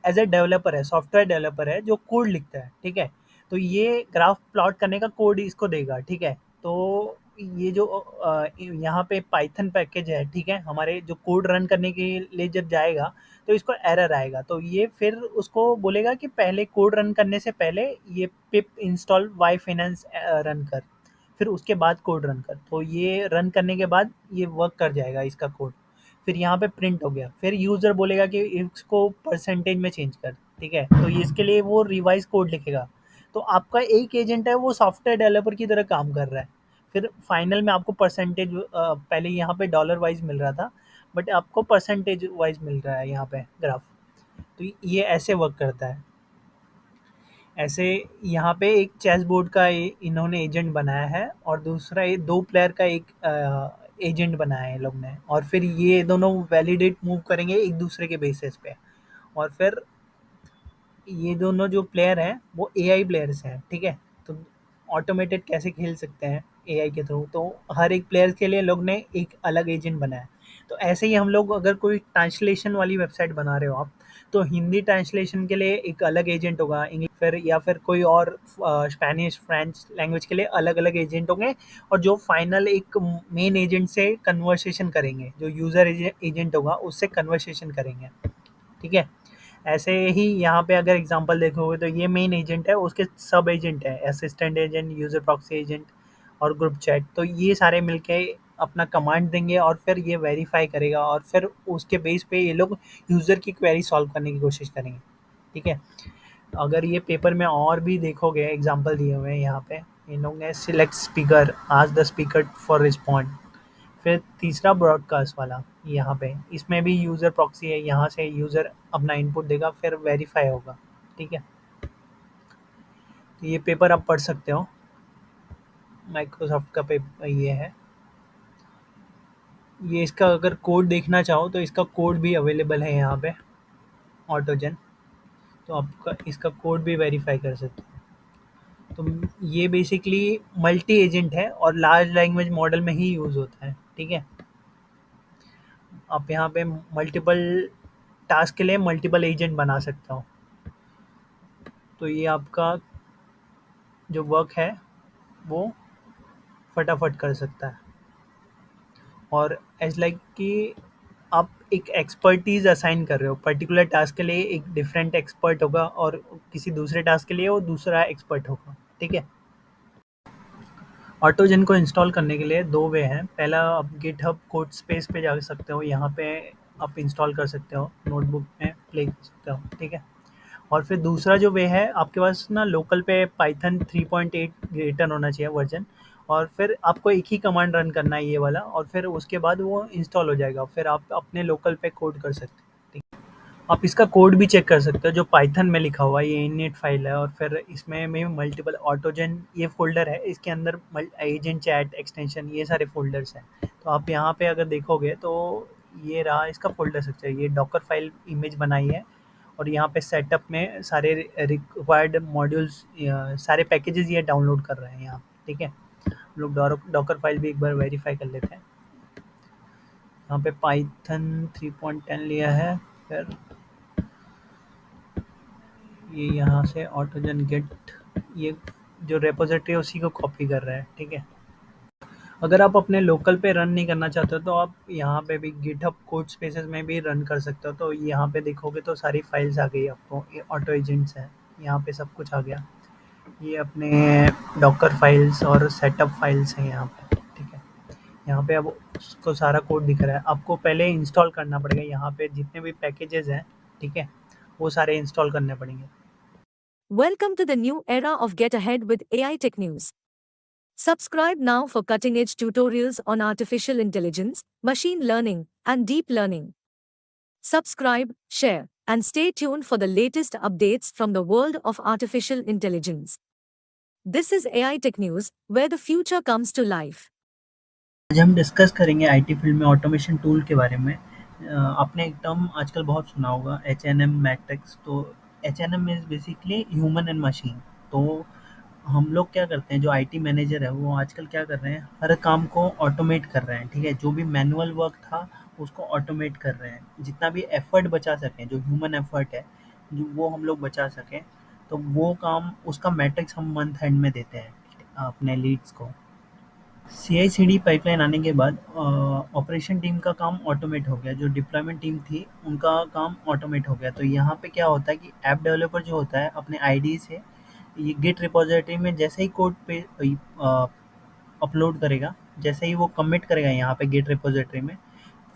एज ए डेवलपर है, सॉफ्टवेयर डेवलपर है जो कोड लिखता है, ठीक है। तो ये ग्राफ प्लॉट करने का कोड इसको देगा, ठीक है। तो ये जो यहाँ पे पाइथन पैकेज है, ठीक है, हमारे जो कोड रन करने के लिए जब जाएगा तो इसको एरर आएगा, तो ये फिर उसको बोलेगा कि पहले कोड रन करने से पहले ये pip install Y finance run कर, फिर उसके बाद कोड रन कर। तो ये रन करने के बाद ये वर्क कर जाएगा इसका कोड। फिर यहाँ पे प्रिंट हो गया, फिर यूज़र बोलेगा कि इसको परसेंटेज में चेंज कर, ठीक है। तो इसके लिए वो रिवाइज कोड लिखेगा। तो आपका एक एजेंट है वो सॉफ्टवेयर डेवलपर की तरह काम कर रहा है। फिर फाइनल में आपको परसेंटेज, पहले यहाँ पे डॉलर वाइज मिल रहा था, बट आपको परसेंटेज वाइज मिल रहा है यहाँ पे ग्राफ। तो ये ऐसे वर्क करता है। ऐसे यहाँ पे एक चेस बोर्ड का इन्होंने एजेंट बनाया है, और दूसरा ये दो प्लेयर का एक एजेंट बनाए हैं लोग ने, और फिर ये दोनों वैलिडेट मूव करेंगे एक दूसरे के बेसिस पे। और फिर ये दोनों जो प्लेयर हैं वो एआई प्लेयर्स हैं, ठीक है। तो ऑटोमेटेड कैसे खेल सकते हैं एआई के थ्रू, तो हर एक प्लेयर के लिए लोग ने एक अलग एजेंट बनाया। तो ऐसे ही हम लोग अगर कोई ट्रांसलेशन वाली वेबसाइट बना रहे हो आप, तो हिंदी ट्रांसलेशन के लिए एक अलग एजेंट होगा, इंग्लिश फिर या फिर कोई और स्पेनिश फ्रेंच लैंग्वेज के लिए अलग अलग एजेंट होंगे। और जो फाइनल एक मेन एजेंट से कन्वर्सेशन करेंगे, जो यूज़र एजेंट होगा उससे कन्वर्सेशन करेंगे, ठीक है। ऐसे ही यहाँ पे अगर एग्जांपल देखोगे तो ये मेन एजेंट है, उसके सब एजेंट है, assistant agent, user proxy agent और ग्रुप चैट। तो ये सारे मिलके अपना कमांड देंगे और फिर ये वेरीफाई करेगा, और फिर उसके बेस पे ये लोग यूज़र की क्वेरी सॉल्व करने की कोशिश करेंगे, ठीक है। अगर ये पेपर में और भी देखोगे एग्जांपल दिए हुए हैं यहाँ पे, इन लोगों ने select speaker, ask the speaker for respond. फिर तीसरा ब्रॉडकास्ट वाला यहाँ पे, इसमें भी यूज़र प्रॉक्सी है, यहाँ से यूज़र अपना इनपुट देगा फिर वेरीफाई होगा, ठीक है। तो ये पेपर आप पढ़ सकते हो, माइक्रोसॉफ्ट का पेपर ये है। ये इसका अगर कोड देखना चाहो तो इसका कोड भी अवेलेबल है यहाँ पे, ऑटोजन। तो आपका इसका कोड भी वेरीफाई कर सकते हो। तो ये बेसिकली मल्टी एजेंट है और लार्ज लैंग्वेज मॉडल में ही यूज़ होता है, ठीक है। आप यहाँ पे मल्टीपल टास्क के लिए मल्टीपल एजेंट बना सकते हो। तो ये आपका जो वर्क है वो फटाफट कर सकता है। और एज लाइक कि आप एक एक्सपर्टीज़ असाइन कर रहे हो, पर्टिकुलर टास्क के लिए एक डिफरेंट एक्सपर्ट होगा और किसी दूसरे टास्क के लिए वो दूसरा एक्सपर्ट होगा, ठीक है। ऑटोजन को इंस्टॉल करने के लिए दो वे हैं। पहला, आप गिटहब कोड स्पेस पे जा सकते हो, यहाँ पे आप इंस्टॉल कर सकते हो, नोटबुक में प्ले कर सकते हो, ठीक है। और फिर दूसरा जो वे है, आपके पास ना लोकल पे पाइथन 3.8 रिटन होना चाहिए वर्जन, और फिर आपको एक ही कमांड रन करना है ये वाला, और फिर उसके बाद वो इंस्टॉल हो जाएगा, फिर आप अपने लोकल पे कोड कर सकते हैं, ठीक है। आप इसका कोड भी चेक कर सकते हो जो पाइथन में लिखा हुआ है, ये इनिट फाइल है, और फिर इसमें में मल्टीपल ऑटोजन ये फ़ोल्डर है, इसके अंदर एजेंट चैट एक्सटेंशन ये सारे फ़ोल्डर्स हैं। तो आप यहाँ पे अगर देखोगे तो ये रहा इसका फ़ोल्डर स्ट्रक्चर, ये डॉकर फाइल इमेज बनाई है, और यहाँ पे सेटअप में सारे रिक्वायर्ड मॉड्यूल्स, सारे पैकेजेस ये डाउनलोड कर रहे हैं यहाँ पे, ठीक है। हम लोग डॉकर फाइल भी एक बार वेरीफाई कर लेते हैं। यहाँ पे पाइथन 3.10 लिया है, फिर ये यहाँ से ऑटोजन गेट, ये जो रेपोजिटरी है उसी को कॉपी कर रहा है, ठीक है। अगर आप अपने लोकल पे रन नहीं करना चाहते हो तो आप यहाँ पे भी गिटहब कोड स्पेसेस में भी रन कर सकते हो। तो यहाँ पे देखोगे तो सारी फाइल्स आ गई आपको, ये ऑटो एजेंट्स है, यहाँ पे सब कुछ आ गया। ये अपने डॉकर फाइल्स और सेटअप फाइल्स हैं यहाँ पे, ठीक है। यहाँ पे अब उसको सारा कोड दिख रहा है, आपको पहले इंस्टॉल करना पड़ेगा, यहाँ पे जितने भी पैकेजेस हैं, ठीक है, वो सारे इंस्टॉल करने पड़ेंगे। Welcome to the new era of Get Ahead with AI Tech News. Subscribe now for cutting edge tutorials on artificial intelligence, machine learning, and deep learning. Subscribe, share, and stay tuned for the latest updates from the world of artificial intelligence. This is AI Tech News, where the future comes to life. आज हम discuss करेंगे IT field में automation tool के बारे में। आपने एक term आजकल बहुत सुना होगा, एचएनएम मैट्रिक्स। तो HNM is basically human and machine. तो हम लोग क्या करते हैं, जो आईटी मैनेजर है वो आजकल क्या कर रहे हैं, हर काम को ऑटोमेट कर रहे हैं, ठीक है। जो भी मैनुअल वर्क था उसको ऑटोमेट कर रहे हैं, जितना भी एफर्ट बचा सकें, जो ह्यूमन एफर्ट है जो वो हम लोग बचा सकें, तो वो काम उसका मैट्रिक्स हम मंथ एंड में देते हैं अपने लीड्स को। सीआई/सीडी पाइपलाइन आने के बाद ऑपरेशन टीम का काम ऑटोमेट हो गया, जो डिप्लॉयमेंट टीम थी उनका काम ऑटोमेट हो गया। तो यहाँ पे क्या होता है कि ऐप डेवलपर जो होता है अपने आईडी से ये गिट रिपोजिटरी में जैसे ही कोड पे अपलोड करेगा, जैसे ही वो कमिट करेगा यहाँ पे गिट रिपोजिटरी में,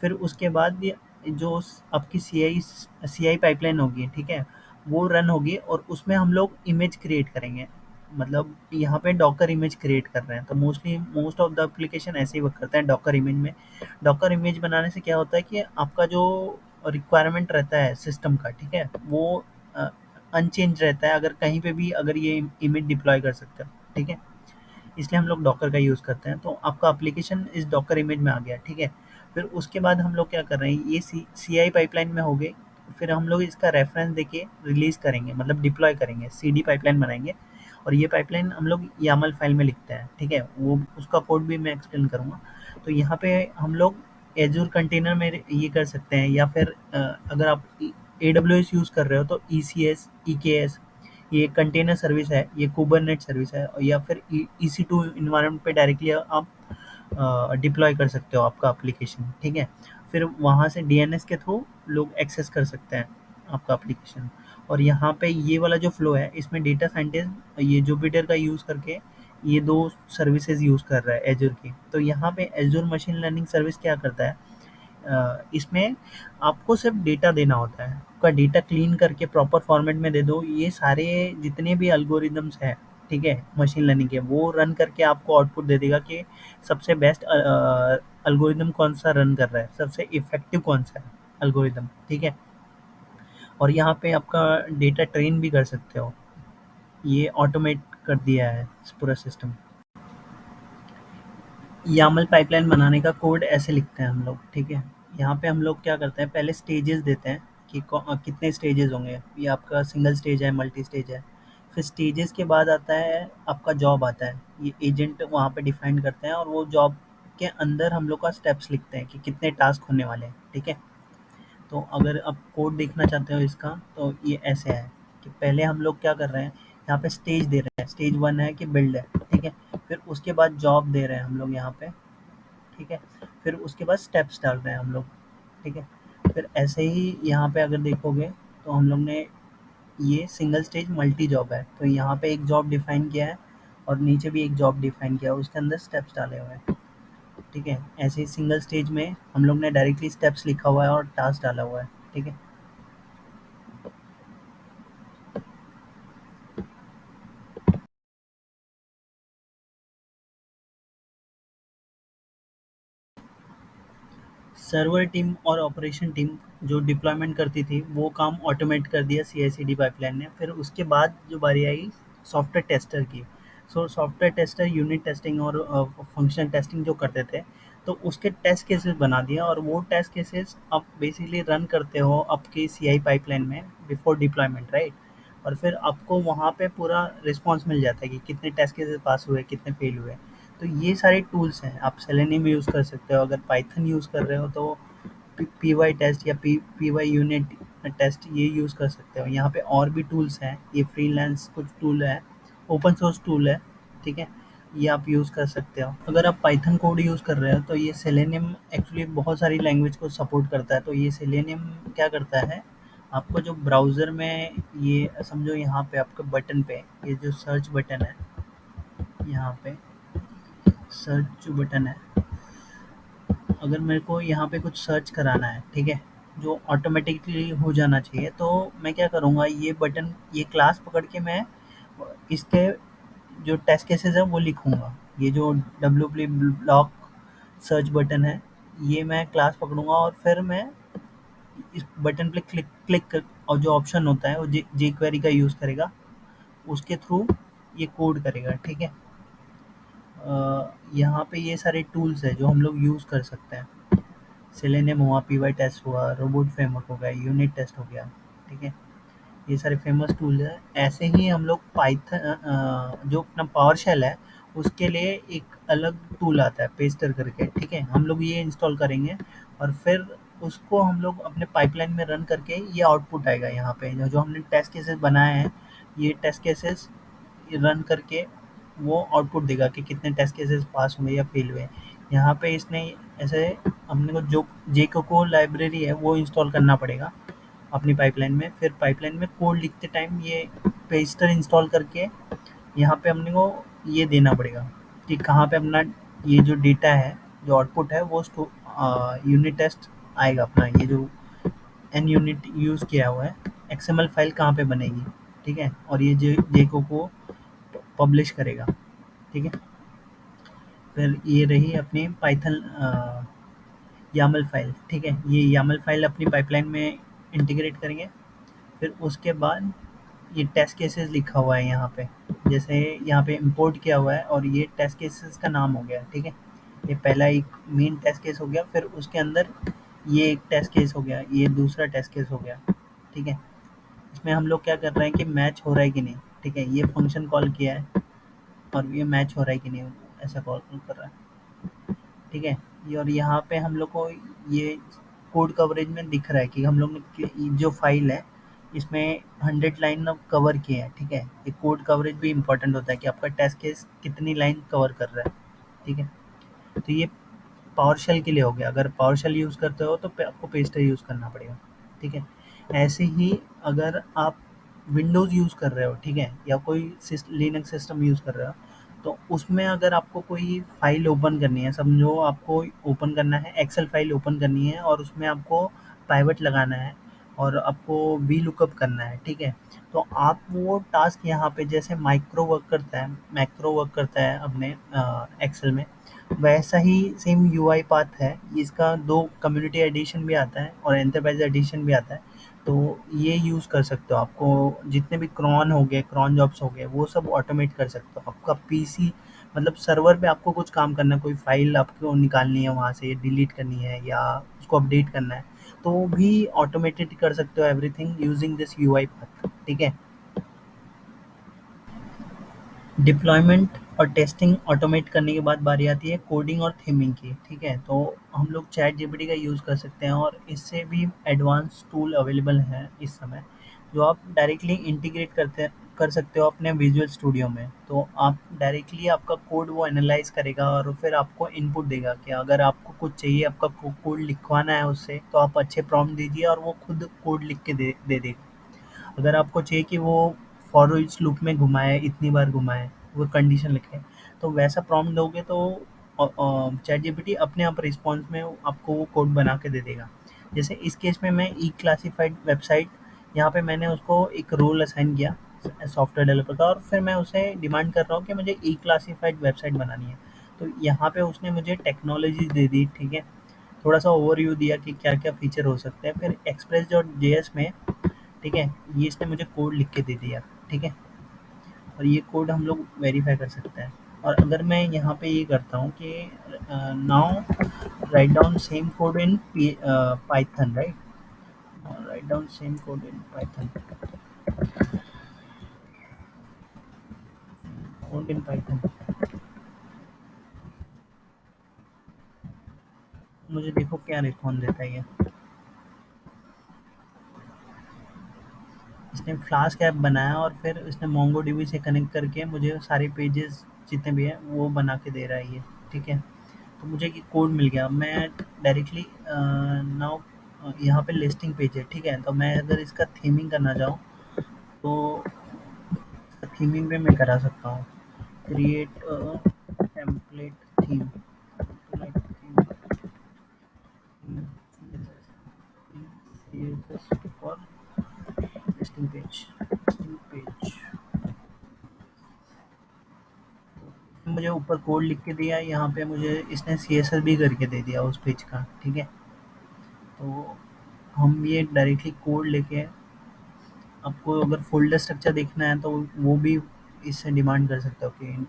फिर उसके बाद ये जो आपकी सीआई पाइपलाइन होगी, ठीक है, वो रन होगी, और उसमें हम लोग इमेज क्रिएट करेंगे। मतलब यहाँ पे डॉकर इमेज क्रिएट कर रहे हैं, तो मोस्ट ऑफ द एप्लीकेशन ऐसे ही वर्क करते हैं डॉकर इमेज में। डॉकर इमेज बनाने से क्या होता है कि आपका जो रिक्वायरमेंट रहता है सिस्टम का, ठीक है, वो अनचेंज रहता है, अगर कहीं पे भी अगर ये इमेज डिप्लॉय कर सकते हो, ठीक है। इसलिए हम लोग डॉकर का यूज़ करते हैं। तो आपका एप्लीकेशन इस डॉकर इमेज में आ गया, ठीक है। फिर उसके बाद हम लोग क्या कर रहे हैं, ये सी आई पाइपलाइन में हो गए। फिर हम लोग इसका रेफरेंस देके रिलीज़ करेंगे, मतलब डिप्लॉय करेंगे, सीडी पाइपलाइन बनाएंगे। और ये पाइपलाइन हम लोग यामल फाइल में लिखते हैं, ठीक है। वो उसका कोड भी मैं एक्सप्लेन करूँगा। तो यहाँ पे हम लोग एजूर कंटेनर में ये कर सकते हैं, या फिर अगर आप AWS यूज़ कर रहे हो तो ECS, EKS, ये कंटेनर सर्विस है, ये कुबरनेट सर्विस है। और या फिर EC2 इन्वायरमेंट पे डायरेक्टली आप डिप्लॉय कर सकते हो आपका एप्लीकेशन, ठीक है। फिर वहाँ से DNS के थ्रू लोग एक्सेस कर सकते हैं आपका एप्लीकेशन। और यहाँ पे ये वाला जो फ्लो है, इसमें डेटा साइंटिस्ट ये जुपिटर का यूज़ करके ये दो सर्विसेज यूज़ कर रहा है एजूर की। तो यहाँ पे एजूर मशीन लर्निंग सर्विस क्या करता है, इसमें आपको सिर्फ डेटा देना होता है। आपका डेटा क्लीन करके प्रॉपर फॉर्मेट में दे दो, ये सारे जितने भी एल्गोरिदम्स हैं, ठीक है, मशीन लर्निंग के, वो रन करके आपको आउटपुट दे देगा कि सबसे बेस्ट एल्गोरिदम कौन सा रन कर रहा है, सबसे इफेक्टिव कौन सा है एल्गोरिदम, ठीक है। और यहाँ पे आपका डेटा ट्रेन भी कर सकते हो, ये ऑटोमेट कर दिया है इस पूरा सिस्टम। YAML पाइपलाइन बनाने का कोड ऐसे लिखते हैं हम लोग, ठीक है। यहाँ पे हम लोग क्या करते हैं, पहले स्टेजेस देते हैं कि कितने स्टेजेस होंगे। ये आपका सिंगल स्टेज है, मल्टी स्टेज है। फिर स्टेजेस के बाद आता है आपका जॉब आता है, ये एजेंट वहाँ पे डिफाइन करते हैं। और वो जॉब के अंदर हम लोग का स्टेप्स लिखते हैं कि कितने टास्क होने वाले हैं, ठीक है। तो अगर आप कोड देखना चाहते हो इसका, तो ये ऐसे है कि पहले हम लोग क्या कर रहे हैं, यहाँ पे स्टेज दे रहे हैं। स्टेज 1 है कि बिल्ड है, ठीक है। फिर उसके बाद जॉब दे रहे हैं हम लोग यहाँ पे, ठीक है। फिर उसके बाद स्टेप्स डाल रहे हैं हम लोग, ठीक है। फिर ऐसे ही यहाँ पे अगर देखोगे तो हम लोग ने ये सिंगल स्टेज मल्टी जॉब है, तो यहाँ पे एक जॉब डिफाइन किया है और नीचे भी एक जॉब डिफाइन किया है, उसके अंदर स्टेप्स डाले हुए हैं, ठीक है। ऐसे ही सिंगल स्टेज में हम लोग ने डायरेक्टली स्टेप्स लिखा हुआ है और टास्क डाला हुआ है, ठीक है। सर्वर टीम और ऑपरेशन टीम जो डिप्लॉयमेंट करती थी, वो काम ऑटोमेट कर दिया CI/CD पाइपलाइन ने। फिर उसके बाद जो बारी आई सॉफ्टवेयर टेस्टर की। सॉफ्टवेयर टेस्टर यूनिट टेस्टिंग और फंक्शन टेस्टिंग जो करते थे, तो उसके टेस्ट केसेस बना दिया। और वो टेस्ट केसेस आप बेसिकली रन करते हो आपकी CI पाइपलाइन में बिफोर डिप्लॉयमेंट, राइट। और फिर आपको वहाँ पे पूरा रिस्पॉन्स मिल जाता है कि कितने टेस्ट केसेस पास हुए, कितने फेल हुए। तो ये सारे टूल्स हैं, आप सेलेनियम यूज़ कर सकते हो। अगर पाइथन यूज़ कर रहे हो तो पी वाई टेस्ट या पी वाई यूनिट टेस्ट ये यूज़ कर सकते हो। यहाँ पे और भी टूल्स हैं, ये फ्रीलांस कुछ टूल है, ओपन सोर्स टूल है, ठीक है। ये आप यूज़ कर सकते हो। अगर आप पाइथन कोड यूज़ कर रहे हो तो ये सेलेनियम एक्चुअली बहुत सारी लैंग्वेज को सपोर्ट करता है। तो ये सेलेनियम क्या करता है, आपको जो ब्राउज़र में ये समझो, यहाँ पे आपके बटन पे ये जो सर्च बटन है, यहाँ पे सर्च जो बटन है, अगर मेरे को यहाँ पे कुछ सर्च कराना है, ठीक है, जो ऑटोमेटिकली हो जाना चाहिए, तो मैं क्या करूँगा, ये बटन, ये क्लास पकड़ के मैं इसके जो टेस्ट केसेस है वो लिखूँगा। ये जो डब्ल्यू ब्लॉक सर्च बटन है, ये मैं क्लास पकड़ूँगा और फिर मैं इस बटन पे क्लिक क्लिक कर, और जो ऑप्शन होता है वो जे क्वेरी का यूज़ करेगा, उसके थ्रू ये कोड करेगा, ठीक है। यहाँ पे ये सारे टूल्स है जो हम लोग यूज़ कर सकते हैं। सेलेनियम हुआ, पी वाई टेस्ट हुआ, रोबोट फ्रेमवर्क हो गया, यूनिट टेस्ट हो गया, ठीक है। ये सारे फेमस टूल्स हैं। ऐसे ही हम लोग पाइथन जो अपना पावर शेल है, उसके लिए एक अलग टूल आता है पेस्टर करके, ठीक है। हम लोग ये इंस्टॉल करेंगे और फिर उसको हम लोग अपने पाइपलाइन में रन करके ये आउटपुट आएगा। यहाँ पे जो जो हमने टेस्ट केसेस बनाए हैं, ये टेस्ट केसेस रन करके वो आउटपुट देगा कि कितने टेस्ट केसेस पास हुए या फेल हुए। यहाँ पे इसने ऐसे हमने को जो जेकोको लाइब्रेरी है वो इंस्टॉल करना पड़ेगा अपनी पाइपलाइन में। फिर पाइपलाइन में कोड लिखते टाइम ये पेस्टर इंस्टॉल करके यहाँ पे हमने को ये देना पड़ेगा कि कहाँ पे अपना ये जो डेटा है, जो आउटपुट है, वो यूनिट टेस्ट आएगा अपना। ये जो एन यूनिट यूज़ किया हुआ है, XML फाइल कहाँ पे बनेगी, ठीक है। और ये जेको को पब्लिश करेगा, ठीक है। फिर ये रही अपनी पाइथन YAML फाइल, ठीक है। ये YAML फाइल अपनी पाइपलाइन में इंटीग्रेट करेंगे। फिर उसके बाद ये टेस्ट केसेस लिखा हुआ है यहाँ पे, जैसे यहाँ पे इंपोर्ट किया हुआ है और ये टेस्ट केसेस का नाम हो गया, ठीक है। ये पहला एक मेन टेस्ट केस हो गया, फिर उसके अंदर ये एक टेस्ट केस हो गया, ये दूसरा टेस्ट केस हो गया, ठीक है। इसमें हम लोग क्या कर रहे हैं कि मैच हो रहा है कि नहीं, ठीक है। ये फंक्शन कॉल किया है और ये मैच हो रहा है कि नहीं, ऐसा कॉल कर रहा है, ठीक है। ये और यहाँ पे हम लोग को ये कोड कवरेज में दिख रहा है कि हम लोग ने जो फाइल है इसमें 100 लाइन कवर किए हैं, ठीक है। ये कोड कवरेज भी इंपॉर्टेंट होता है कि आपका टेस्ट केस कितनी लाइन कवर कर रहा है, ठीक है। तो ये पावरशेल के लिए हो गया। अगर पावरशेल यूज़ करते हो तो आपको पेस्टर यूज़ करना पड़ेगा, ठीक है। ऐसे ही अगर आप विंडोज़ यूज़ कर रहे हो, ठीक है, या कोई लिनक्स सिस्टम यूज़ कर रहे हो, तो उसमें अगर आपको कोई फाइल ओपन करनी है, समझो आपको ओपन करना है, एक्सेल फाइल ओपन करनी है और उसमें आपको पाइवट लगाना है और आपको वी लुकअप करना है, ठीक है। तो आप वो टास्क यहाँ पे जैसे मैक्रो वर्क करता है अपने एक्सेल में, वैसा ही सेम यूआई पाथ है। इसका 2 कम्युनिटी एडिशन भी आता है और एंटरप्राइज़ एडिशन भी आता है। तो ये यूज़ कर सकते हो। आपको जितने भी क्रॉन हो गए, क्रॉन जॉब्स हो गए, वो सब ऑटोमेट कर सकते हो। आपका पीसी मतलब सर्वर पे आपको कुछ काम करना है, कोई फ़ाइल आपको निकालनी है वहाँ से, डिलीट करनी है या उसको अपडेट करना है, तो वो भी ऑटोमेटेड कर सकते हो everything using this UI path, ठीक है। डिप्लॉयमेंट और टेस्टिंग ऑटोमेट करने के बाद बारी आती है कोडिंग और थीमिंग की, ठीक है। तो हम लोग चैट जीपीटी का यूज़ कर सकते हैं और इससे भी एडवांस टूल अवेलेबल हैं इस समय, जो आप डायरेक्टली इंटीग्रेट कर सकते हो अपने विजुअल स्टूडियो में। तो आप डायरेक्टली आपका कोड वो एनालाइज करेगा और फिर आपको इनपुट देगा कि अगर आपको कुछ चाहिए, आपका कोड लिखवाना है उससे, तो आप अच्छे प्रॉम्प्ट दीजिए और वो खुद कोड लिख के दे देगा। अगर आपको चाहिए कि वो फॉर ईच लूप में घुमाए, इतनी बार घुमाए, वो कंडीशन लिखे, तो वैसा प्रॉम्प्ट दोगे तो चैट जीपीटी अपने आप रिस्पॉन्स में आपको वो कोड बना के दे देगा। जैसे इस केस में मैं ई क्लासिफाइड वेबसाइट, यहाँ पे मैंने उसको एक रोल असाइन किया सॉफ्टवेयर डेवलपर का, और फिर मैं उसे डिमांड कर रहा हूँ कि मुझे ई क्लासिफाइड वेबसाइट बनानी है। तो यहाँ पे उसने मुझे टेक्नोलॉजी दे दी, ठीक है। थोड़ा सा ओवरव्यू दिया कि क्या क्या फीचर हो सकते हैं, फिर एक्सप्रेस डॉट जेएस में, ठीक है, ये इसने मुझे कोड लिख के दे दिया, ठीक है। और ये कोड हम लोग वेरीफाई कर सकते हैं। और अगर मैं यहाँ पे ये करता हूँ कि now write down same code in Python, right, write down same code in Python, code in Python, मुझे देखो क्या रिस्पॉन्स देता है ये। इसने फ्लास्क ऐप बनाया और फिर इसने मोंगोडीबी से कनेक्ट करके मुझे सारे पेजेस जितने भी हैं वो बना के दे रहा है ये, ठीक है। तो मुझे ये कोड मिल गया। मैं डायरेक्टली नाउ यहाँ पे लिस्टिंग पेज है, ठीक है। तो मैं अगर इसका थीमिंग करना चाहूँ तो थीमिंग पे मैं करा सकता हूँ, create template theme, for listing page, listing page. मुझे ऊपर कोड लिख के दिया, यहाँ पे मुझे इसने सीएसएस भी करके दे दिया उस पेज का, ठीक है। तो हम ये डायरेक्टली कोड लेके, आपको अगर फ़ोल्डर स्ट्रक्चर देखना है तो वो भी इससे डिमांड कर सकते हो कि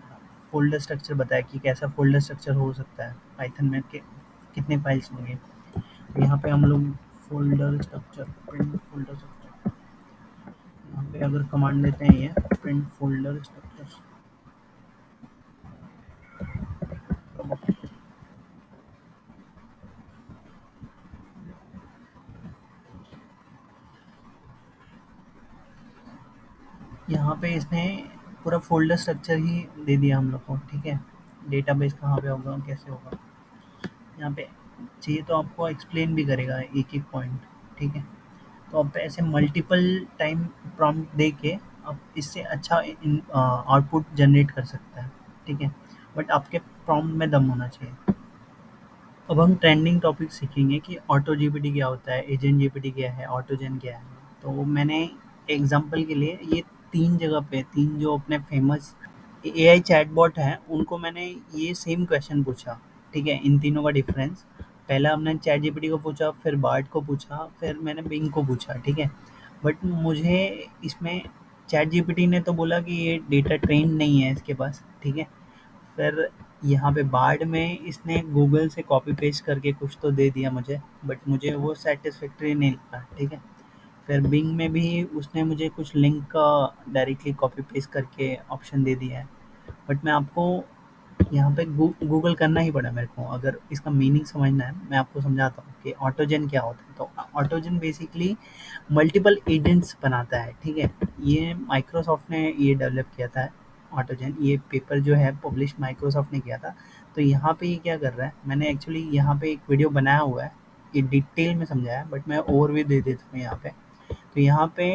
फ़ोल्डर स्ट्रक्चर बताए कि कैसा फ़ोल्डर स्ट्रक्चर हो सकता है पाइथन में, कि कितने फाइल्स होंगे। तो यहाँ पे हम लोग folder structure, print folder structure, यहाँ पे अगर कमांड देते हैं ये प्रिंट फ़ोल्डर स्ट्रक्चर, यहाँ पे इसने पूरा फ़ोल्डर स्ट्रक्चर ही दे दिया हम लोग को, ठीक है। डेटाबेस कहाँ पे होगा, कैसे होगा, यहाँ पे चाहिए तो आपको एक्सप्लेन भी करेगा एक-एक पॉइंट, ठीक है। तो आप ऐसे मल्टीपल टाइम प्रॉम्प्ट दे के आप इससे अच्छा आउटपुट जनरेट कर सकते हैं, ठीक है। बट आपके प्रॉम्प्ट में दम होना चाहिए। अब हम ट्रेंडिंग टॉपिक सीखेंगे कि ऑटो जीपीटी क्या होता है, एजेंट जीपीटी क्या है, ऑटोजन क्या है। तो मैंने एग्जांपल के लिए ये 3 जगह पे 3 जो अपने फेमस एआई चैटबॉट हैं, उनको मैंने ये सेम क्वेश्चन पूछा, ठीक है। इन तीनों का डिफरेंस, पहला हमने चैट जीपीटी को पूछा, फिर बार्ड को पूछा, फिर मैंने बिंग को पूछा, ठीक है। बट मुझे इसमें चैट जीपीटी ने तो बोला कि ये डेटा ट्रेंड नहीं है इसके पास, ठीक है। फिर यहाँ पे बार्ड में इसने गूगल से कॉपी पेस्ट करके कुछ तो दे दिया मुझे, बट मुझे वो सेटिस्फैक्टरी नहीं लगा, ठीक है। फिर बिंग में भी उसने मुझे कुछ लिंक का डायरेक्टली कॉपी पेस्ट करके ऑप्शन दे दिया है, बट मैं आपको यहाँ पे गूगल करना ही पड़ा मेरे को। अगर इसका मीनिंग समझना है, मैं आपको समझाता हूँ कि ऑटोजन क्या होता है। तो ऑटोजन बेसिकली मल्टीपल एजेंट्स बनाता है, ठीक है। ये माइक्रोसॉफ्ट ने ये डेवलप किया था ऑटोजन, ये पेपर जो है पब्लिश माइक्रोसॉफ्ट ने किया था। तो यहाँ पे ये क्या कर रहा है, मैंने एक्चुअली यहाँ पे एक वीडियो बनाया हुआ है, ये डिटेल में समझाया, बट मैं ओवरव्यू दे देता हूँ यहाँ पे। तो यहाँ पे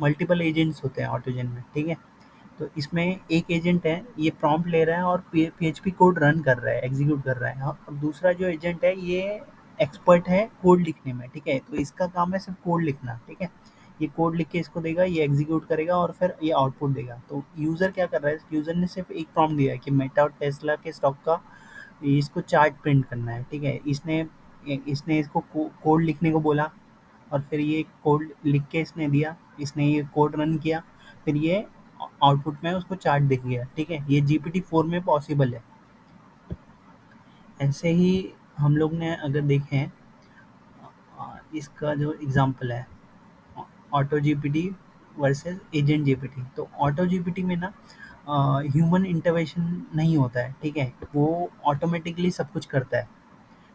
मल्टीपल एजेंट्स होते हैं ऑटोजन में, ठीक है। तो इसमें एक एजेंट है, ये प्रॉम्प्ट ले रहा है और पीएचपी कोड रन कर रहा है, एग्जीक्यूट कर रहा है। हाँ, और दूसरा जो एजेंट है ये एक्सपर्ट है कोड लिखने में, ठीक है। तो इसका काम है सिर्फ कोड लिखना, ठीक है। ये कोड लिख के इसको देगा, ये एग्जीक्यूट करेगा और फिर ये आउटपुट देगा। तो यूज़र क्या कर रहा है, यूज़र ने सिर्फ एक प्रॉम्प्ट दिया है कि मेटा और टेस्ला के स्टॉक का इसको चार्ट प्रिंट करना है, ठीक है। इसने इसने इसको कोड लिखने को बोला और फिर ये कोड लिख के इसने दिया, इसने ये कोड रन किया, फिर ये आउटपुट में उसको चार्ट दिख गया, ठीक है। ये GPT-4 में पॉसिबल है। ऐसे ही हम लोग ने अगर देखें इसका जो एग्जांपल है auto GPT versus agent GPT. तो ऑटो जीपीटी में ना ह्यूमन इंटरवेंशन नहीं होता है, ठीक है। वो ऑटोमेटिकली सब कुछ करता है।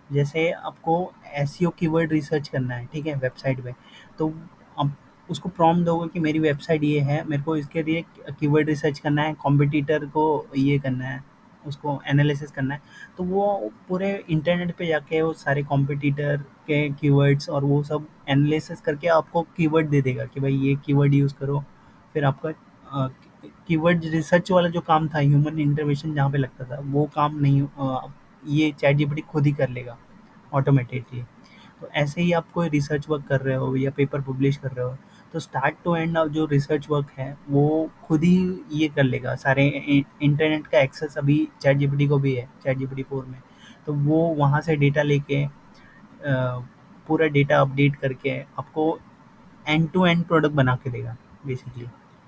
जैसे आपको एसईओ कीवर्ड रिसर्च करना है, ठीक है, वेबसाइट पे। तो आप उसको प्रॉम्प्ट दोगे कि मेरी वेबसाइट ये है, मेरे को इसके लिए कीवर्ड रिसर्च करना है, कॉम्पिटिटर को ये करना है, उसको एनालिसिस करना है। तो वो पूरे इंटरनेट पे जाके वो सारे कॉम्पिटिटर के कीवर्ड्स और वो सब एनालिसिस करके आपको कीवर्ड दे देगा कि भाई ये कीवर्ड यूज़ करो। फिर आपका कीवर्ड रिसर्च वाला जो काम था, ह्यूमन इंटरवेंशन जहाँ पे लगता था, वो काम नहीं, ये चैट जीपीटी खुद ही कर लेगा ऑटोमेटेडली। तो ऐसे ही आप कोई रिसर्च वर्क कर रहे हो या पेपर पब्लिश कर रहे हो, तो स्टार्ट टू एंड जो रिसर्च वर्क है वो खुद ही ये कर लेगा। सारे इंटरनेट का एक्सेस अभी चैट जीपीटी को भी है, चैट जीपीटी 4 में। तो वो वहाँ से डेटा लेके पूरा डेटा अपडेट करके आपको एंड टू एंड प्रोडक्ट बना के देगा बेसिकली,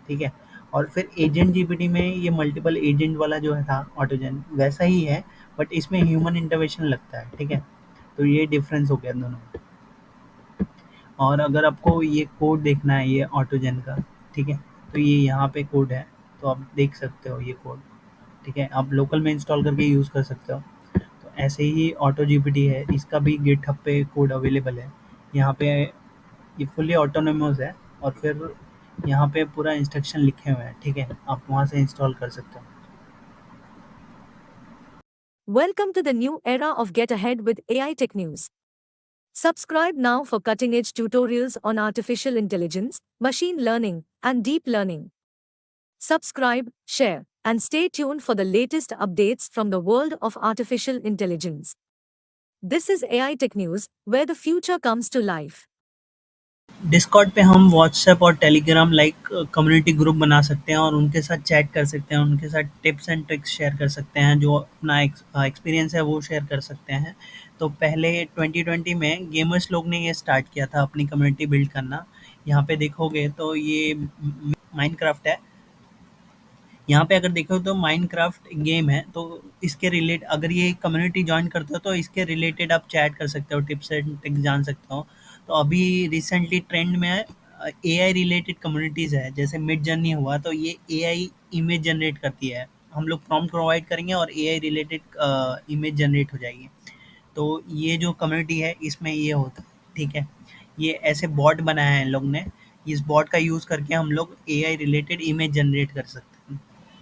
ठीक है। और फिर एजेंट जीपीटी में ये मल्टीपल एजेंट वाला जो है था ऑटोजन, वैसा ही है, बट इसमें ह्यूमन इंटरवेंशन लगता है, ठीक है। तो ये डिफरेंस हो गया दोनों में। और अगर आपको ये कोड देखना है ये ऑटोजन का, ठीक है, तो ये यहाँ पे कोड है, तो आप देख सकते हो ये कोड, ठीक है। आप लोकल में इंस्टॉल करके यूज़ कर सकते हो। तो ऐसे ही ऑटो जीपीटी है, इसका भी गिटहब पे कोड अवेलेबल है। यहाँ पे ये फुल्ली ऑटोनोमस है और फिर यहाँ पे पूरा इंस्ट्रक्शन लिखे हुए हैं, ठीक है। आप वहाँ से इंस्टॉल कर सकते हो। Welcome to the new era of Get Ahead with AI Tech News. Subscribe now for cutting edge tutorials on artificial intelligence, machine learning, and deep learning. Subscribe, share, and stay tuned for the latest updates from the world of artificial intelligence. This is AI Tech News, where the future comes to life. Discord पे हम WhatsApp और Telegram like community group बना सकते हैं और उनके साथ chat कर सकते हैं, उनके साथ टिप्स एंड ट्रिक्स शेयर कर सकते हैं, जो अपना एक्सपीरियंस है वो शेयर कर सकते हैं। तो पहले 2020 में गेमर्स लोग ने ये स्टार्ट किया था अपनी कम्युनिटी बिल्ड करना। यहाँ पे देखोगे तो ये माइनक्राफ्ट है। यहाँ पे अगर देखो तो माइनक्राफ्ट गेम है, तो इसके रिलेट अगर ये कम्युनिटी जॉइन करते हो तो इसके रिलेटेड आप चैट कर सकते हो, टिप्स एंड ट्रिक्स जान सकते हो। तो अभी रिसेंटली ट्रेंड में एआई रिलेटेड कम्युनिटीज़ है, जैसे मिड जर्नी हुआ, तो ये एआई इमेज जनरेट करती है। हम लोग प्रॉम्प्ट प्रोवाइड करेंगे और एआई रिलेटेड इमेज जनरेट हो जाएगी। तो ये जो कम्युनिटी है इसमें ये होता है, ठीक है। ये ऐसे बॉट बनाया है इन लोग ने, इस बॉट का यूज़ करके हम लोग एआई रिलेटेड इमेज जनरेट कर सकते हैं।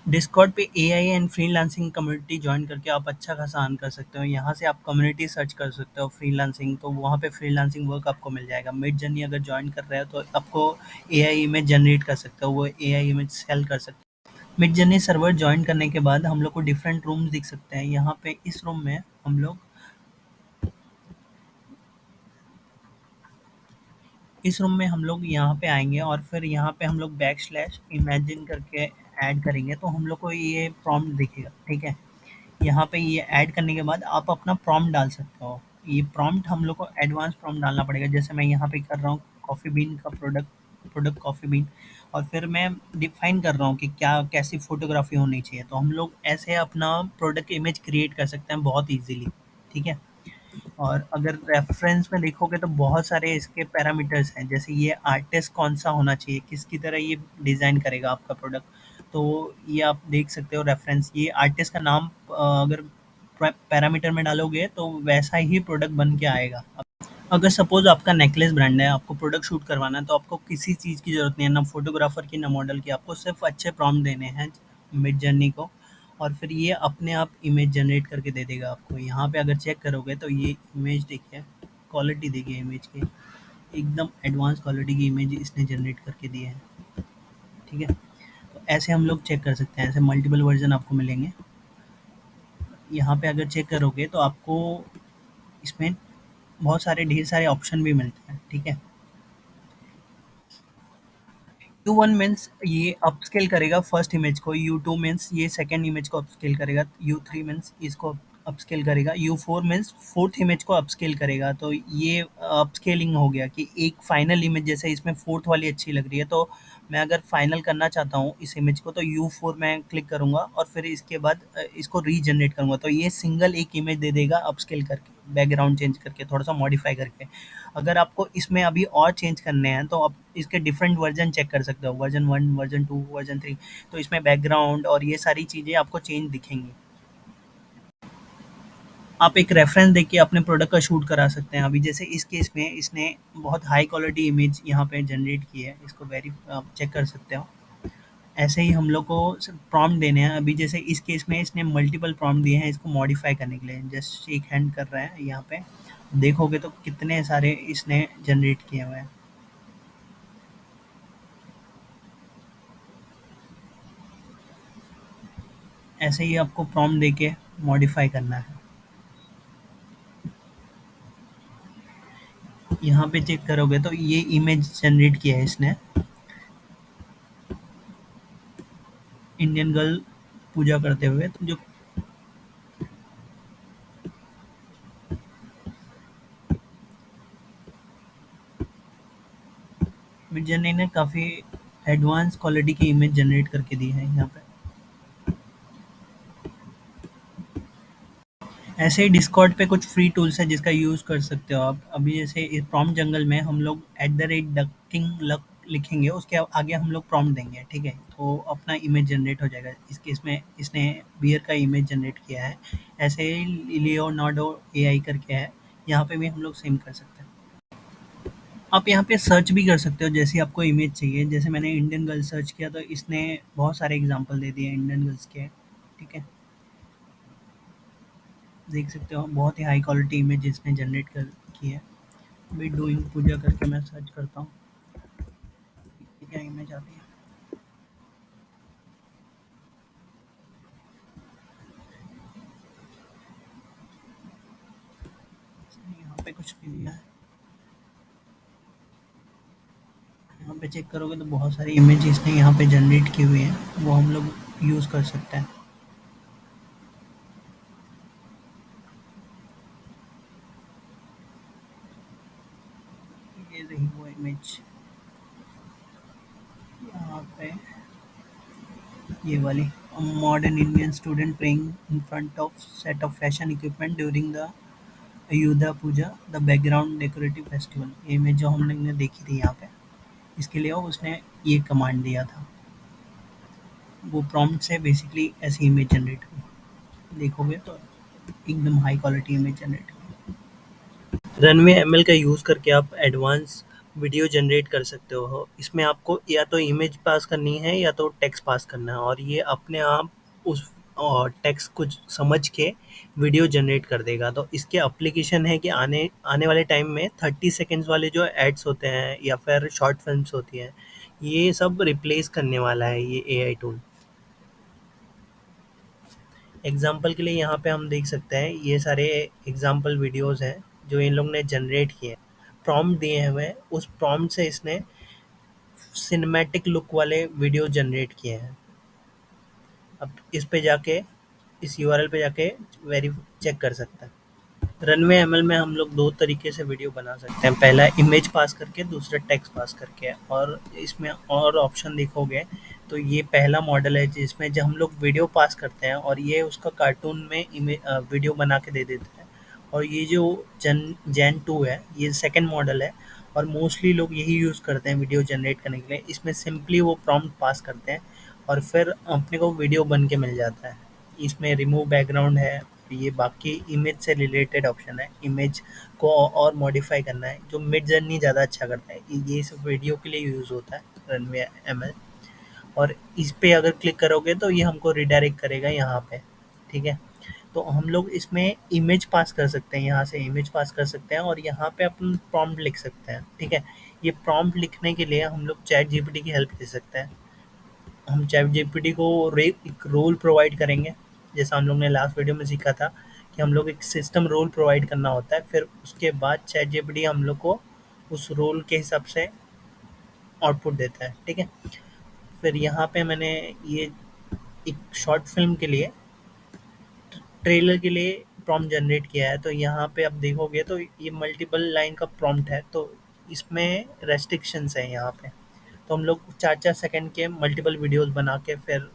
डिस्कॉर्ड पे AI and freelancing community join करके आप अच्छा खासा अर्न कर सकते हो। यहाँ से आप कम्युनिटी सर्च कर सकते हो फ्रीलांसिंग, तो वहाँ पे फ्रीलांसिंग वर्क आपको मिल जाएगा। मिड जर्नी अगर जॉइन कर रहे हो तो आपको एआई इमेज जनरेट कर सकते हो, वो एआई इमेज सेल कर सकते हो। मिड जर्नी सर्वर जॉइन करने के बाद हम लोग को डिफरेंट रूम्स दिख सकते हैं। यहाँ पे इस रूम में हम लोग यहाँ पे आएँगे और फिर यहाँ पे हम लोग बैकस्लैश इमेजिन करके ऐड करेंगे, तो हम लोग को ये प्रॉम्प्ट दिखेगा, ठीक है। यहाँ पे ये ऐड करने के बाद आप अपना प्रॉम्प्ट डाल सकते हो। ये प्रॉम्प्ट हम लोग को एडवांस प्रॉम्प्ट डालना पड़ेगा, जैसे मैं यहाँ पे कर रहा हूँ कॉफ़ी बीन का प्रोडक्ट प्रोडक्ट कॉफ़ी बीन। और फिर मैं डिफाइन कर रहा हूँ कि क्या कैसी फ़ोटोग्राफ़ी होनी चाहिए। तो हम लोग ऐसे अपना प्रोडक्ट इमेज क्रिएट कर सकते हैं बहुत ईज़िली, ठीक है? और अगर रेफ़रेंस में देखोगे तो बहुत सारे इसके पैरामीटर्स हैं, जैसे ये आर्टिस्ट कौन-सा होना चाहिए, किसकी तरह ये डिज़ाइन करेगा आपका प्रोडक्ट। तो ये आप देख सकते हो रेफ़रेंस, ये आर्टिस्ट का नाम अगर पैरामीटर में डालोगे तो वैसा ही प्रोडक्ट बन के आएगा। अगर सपोज़ आपका नेकलेस ब्रांड है, आपको प्रोडक्ट शूट करवाना है, तो आपको किसी चीज़ की ज़रूरत नहीं है, ना फ़ोटोग्राफ़र की, ना मॉडल की, आपको सिर्फ़ अच्छे प्रॉम्प्ट देने हैं मिडजर्नी को, और फिर ये अपने आप इमेज जनरेट करके दे देगा आपको। यहाँ पे अगर चेक करोगे तो ये इमेज देखिए, क्वालिटी देखिए इमेज की, एकदम एडवांस क्वालिटी की इमेज इसने जनरेट करके दी है, ठीक है? तो ऐसे हम लोग चेक कर सकते हैं, ऐसे मल्टीपल वर्ज़न आपको मिलेंगे। यहाँ पे अगर चेक करोगे तो आपको इसमें बहुत सारे ढेर सारे ऑप्शन भी मिलते हैं, ठीक है? U1 मीन्स ये अपस्केल करेगा फर्स्ट इमेज को, U2 मीन्स ये सेकंड इमेज को अपस्केल करेगा, U3 मीन्स इसको अपस्केल करेगा, U4 मीन्स फोर्थ इमेज को अपस्केल करेगा। तो ये अपस्केलिंग हो गया कि एक फाइनल इमेज, जैसे इसमें फोर्थ वाली अच्छी लग रही है, तो मैं अगर फाइनल करना चाहता हूँ इस इमेज को, तो U4 मैं क्लिक करूँगा और फिर इसके बाद इसको रीजनरेट करूँगा, तो ये सिंगल एक इमेज दे देगा अपस्केल करके, बैकग्राउंड चेंज करके, थोड़ा सा मॉडिफाई करके। अगर आपको इसमें अभी और चेंज करने हैं तो आप इसके डिफरेंट वर्जन चेक कर सकते हो, वर्जन 1, वर्जन 2, वर्जन 3। तो इसमें बैकग्राउंड और ये सारी चीज़ें आपको चेंज दिखेंगी। आप एक रेफरेंस देख के अपने प्रोडक्ट का शूट करा सकते हैं। अभी जैसे इस केस में इसने बहुत हाई क्वालिटी इमेज यहाँ पे जनरेट की है, इसको आप चेक कर सकते हो। ऐसे ही हम लोग को प्रॉम्प्ट देने हैं। अभी जैसे इस केस में इसने मल्टीपल प्रॉम्प्ट दिए हैं इसको मॉडिफाई करने के लिए। जस्ट शेक हैंड कर रहा है यहाँ पे, देखोगे तो कितने सारे इसने जनरेट किए हुए हैं। ऐसे ही आपको प्रॉम्प्ट देके मॉडिफाई करना है। यहाँ पे चेक करोगे तो ये इमेज जनरेट किया है इसने, इंडियन गर्ल पूजा करते हुए। तो जो मिडजर्नी ने काफ़ी एडवांस क्वालिटी की इमेज जनरेट करके दी है यहाँ पे। ऐसे ही डिस्कॉर्ड पे कुछ फ्री टूल्स हैं जिसका यूज़ कर सकते हो आप। अभी जैसे इस प्रॉम्प्ट जंगल में हम लोग @ducking luck लिखेंगे, उसके आगे हम लोग प्रॉम्प्ट देंगे, ठीक है? तो अपना इमेज जनरेट हो जाएगा। इस केस में इसने बियर का इमेज जनरेट किया है। ऐसे ही लियोनार्डो एआई करके है, यहाँ पे भी हम लोग सेम कर सकते हैं। आप यहाँ पे सर्च भी कर सकते हो जैसी आपको इमेज चाहिए। जैसे मैंने इंडियन गर्ल सर्च किया तो इसने बहुत सारे एग्जांपल दे दिए इंडियन गर्ल्स के, ठीक है? देख सकते हो बहुत ही हाई क्वालिटी इमेज इसने जनरेट कर की है। अभी डूइंग पूजा करके मैं सर्च करता हूँ, ये क्या इमेज आती है। इसने यहाँ पे कुछ भी दिया है, यहाँ पे चेक करोगे तो बहुत सारी इमेज इसने यहाँ पे जनरेट की हुई है, वो हम लोग यूज़ कर सकते हैं। ये रही वो इमेज यहाँ पे, ये वाली, modern Indian student playing in front of set of fashion equipment during the Ayodhya puja the background decorative festival. ये इमेज जो हम लोग ने देखी थी यहाँ पे, इसके लिए उसने ये कमांड दिया था। वो प्रॉम्प्ट से बेसिकली ऐसी इमेज जनरेट हुई, देखोगे तो एकदम हाई क्वालिटी इमेज जनरेट हुई। रनवे एमएल का यूज़ करके आप एडवांस वीडियो जनरेट कर सकते हो। इसमें आपको या तो इमेज पास करनी है या तो टेक्स्ट पास करना है, और ये अपने आप उस टेक्स्ट को समझ के वीडियो जनरेट कर देगा। तो इसके एप्लीकेशन है कि आने आने वाले टाइम में 30 सेकंड्स वाले जो एड्स होते हैं या फिर शॉर्ट फिल्म्स होती हैं, ये सब रिप्लेस करने वाला है ये एआई टूल। एग्जाम्पल के लिए यहाँ पे हम देख सकते हैं ये सारे एग्जाम्पल वीडियोस हैं जो इन लोग ने जनरेट किए हैं। प्रॉम्प्ट दिए हुए हैं, उस प्रॉम्प्ट से इसने सिनेमैटिक लुक वाले वीडियो जनरेट किए हैं। अब इस पे जाके, इस यूआरएल पे जाके वेरी चेक कर सकते हैं। रनवे एमएल में हम लोग दो तरीके से वीडियो बना सकते हैं, पहला इमेज पास करके, दूसरा टेक्स्ट पास करके। और इसमें और ऑप्शन देखोगे तो ये पहला मॉडल है जिसमें जब हम लोग वीडियो पास करते हैं और ये उसका कार्टून में वीडियो बना के दे देता है। और ये जो जैन टू है, ये सेकंड मॉडल है और मोस्टली लोग यही यूज़ करते हैं वीडियो जनरेट करने के लिए। इसमें सिंपली वो प्रॉम्प्ट पास करते हैं और फिर अपने को वीडियो बन के मिल जाता है। इसमें रिमूव बैकग्राउंड है, ये बाकी इमेज से रिलेटेड ऑप्शन है। इमेज को और मॉडिफाई करना है, जो मिड जर्नी ज़्यादा अच्छा करता है। ये सब वीडियो के लिए यूज़ होता है रनवे एमएल। और इस पे अगर क्लिक करोगे तो ये हमको रिडायरेक्ट करेगा यहाँ पे, ठीक है। तो हम लोग इसमें इमेज पास कर सकते हैं, यहाँ से इमेज पास कर सकते हैं और यहाँ पे अपन प्रॉम्प्ट लिख सकते हैं, ठीक है। ये प्रॉम्प्ट लिखने के लिए हम लोग चैट जीपीटी की हेल्प ले सकते हैं। हम चैट जीपीटी को एक रोल प्रोवाइड करेंगे, जैसा हम लोग ने लास्ट वीडियो में सीखा था कि हम लोग एक सिस्टम रोल प्रोवाइड करना होता है। फिर उसके बाद चैट जीपीटी हम लोग को उस रोल के हिसाब से आउटपुट देता है, ठीक है। फिर यहाँ पे मैंने ये एक शॉर्ट फिल्म के लिए, ट्रेलर के लिए प्रॉम्प्ट जनरेट किया है। तो यहाँ पे आप देखोगे तो ये मल्टीपल लाइन का प्रॉम्प्ट है, तो इसमें रेस्ट्रिक्शंस है यहाँ पे। तो हम लोग 4-4 सेकंड के मल्टीपल वीडियोस बना के फिर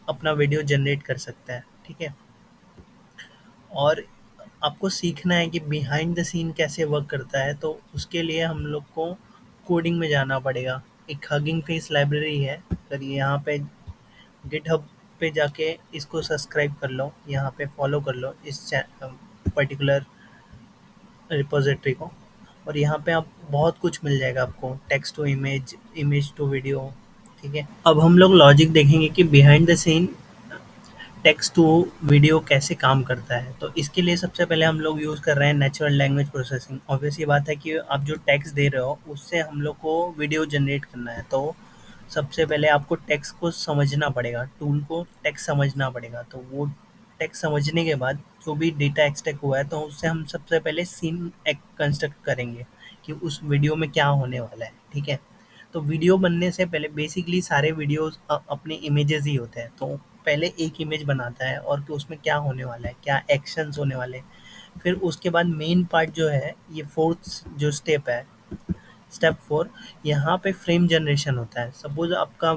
अपना वीडियो जनरेट कर सकते हैं, ठीक है। और आपको सीखना है कि बिहाइंड द सीन कैसे वर्क करता है, तो उसके लिए हम लोग को कोडिंग में जाना पड़ेगा। एक हगिंग फेस लाइब्रेरी है, अगर यहाँ पे गिटहब पे जाके इसको सब्सक्राइब कर लो, यहाँ पे फॉलो कर लो इस पर्टिकुलर रिपोजिटरी को। और यहाँ पे आप बहुत कुछ मिल जाएगा आपको, text to image, image to video, ठीक है। अब हम लोग लॉजिक देखेंगे कि behind the scene text to video कैसे काम करता है। तो इसके लिए सबसे पहले हम लोग यूज़ कर रहे हैं नेचुरल लैंग्वेज प्रोसेसिंग। ऑब्वियस ये बात है कि आप जो टेक्स्ट दे रहे हो उससे हम लोग को वीडियो जनरेट करना है। तो सबसे पहले आपको टेक्स्ट को समझना पड़ेगा, टूल को टेक्स्ट समझना पड़ेगा। तो वो टेक्स्ट समझने के बाद जो भी डेटा एक्सट्रैक्ट हुआ है तो उससे हम सबसे पहले सीन एक कंस्ट्रक्ट करेंगे कि उस वीडियो में क्या होने वाला है, ठीक है। तो वीडियो बनने से पहले बेसिकली सारे वीडियोस अपने इमेजेस ही होते हैं। तो पहले एक इमेज बनाता है और कि उसमें क्या होने वाला है, क्या एक्शंस होने वाले हैं। फिर उसके बाद मेन पार्ट जो है, ये फोर्थ जो स्टेप है, स्टेप 4, यहाँ पे फ्रेम जनरेशन होता है। सपोज आपका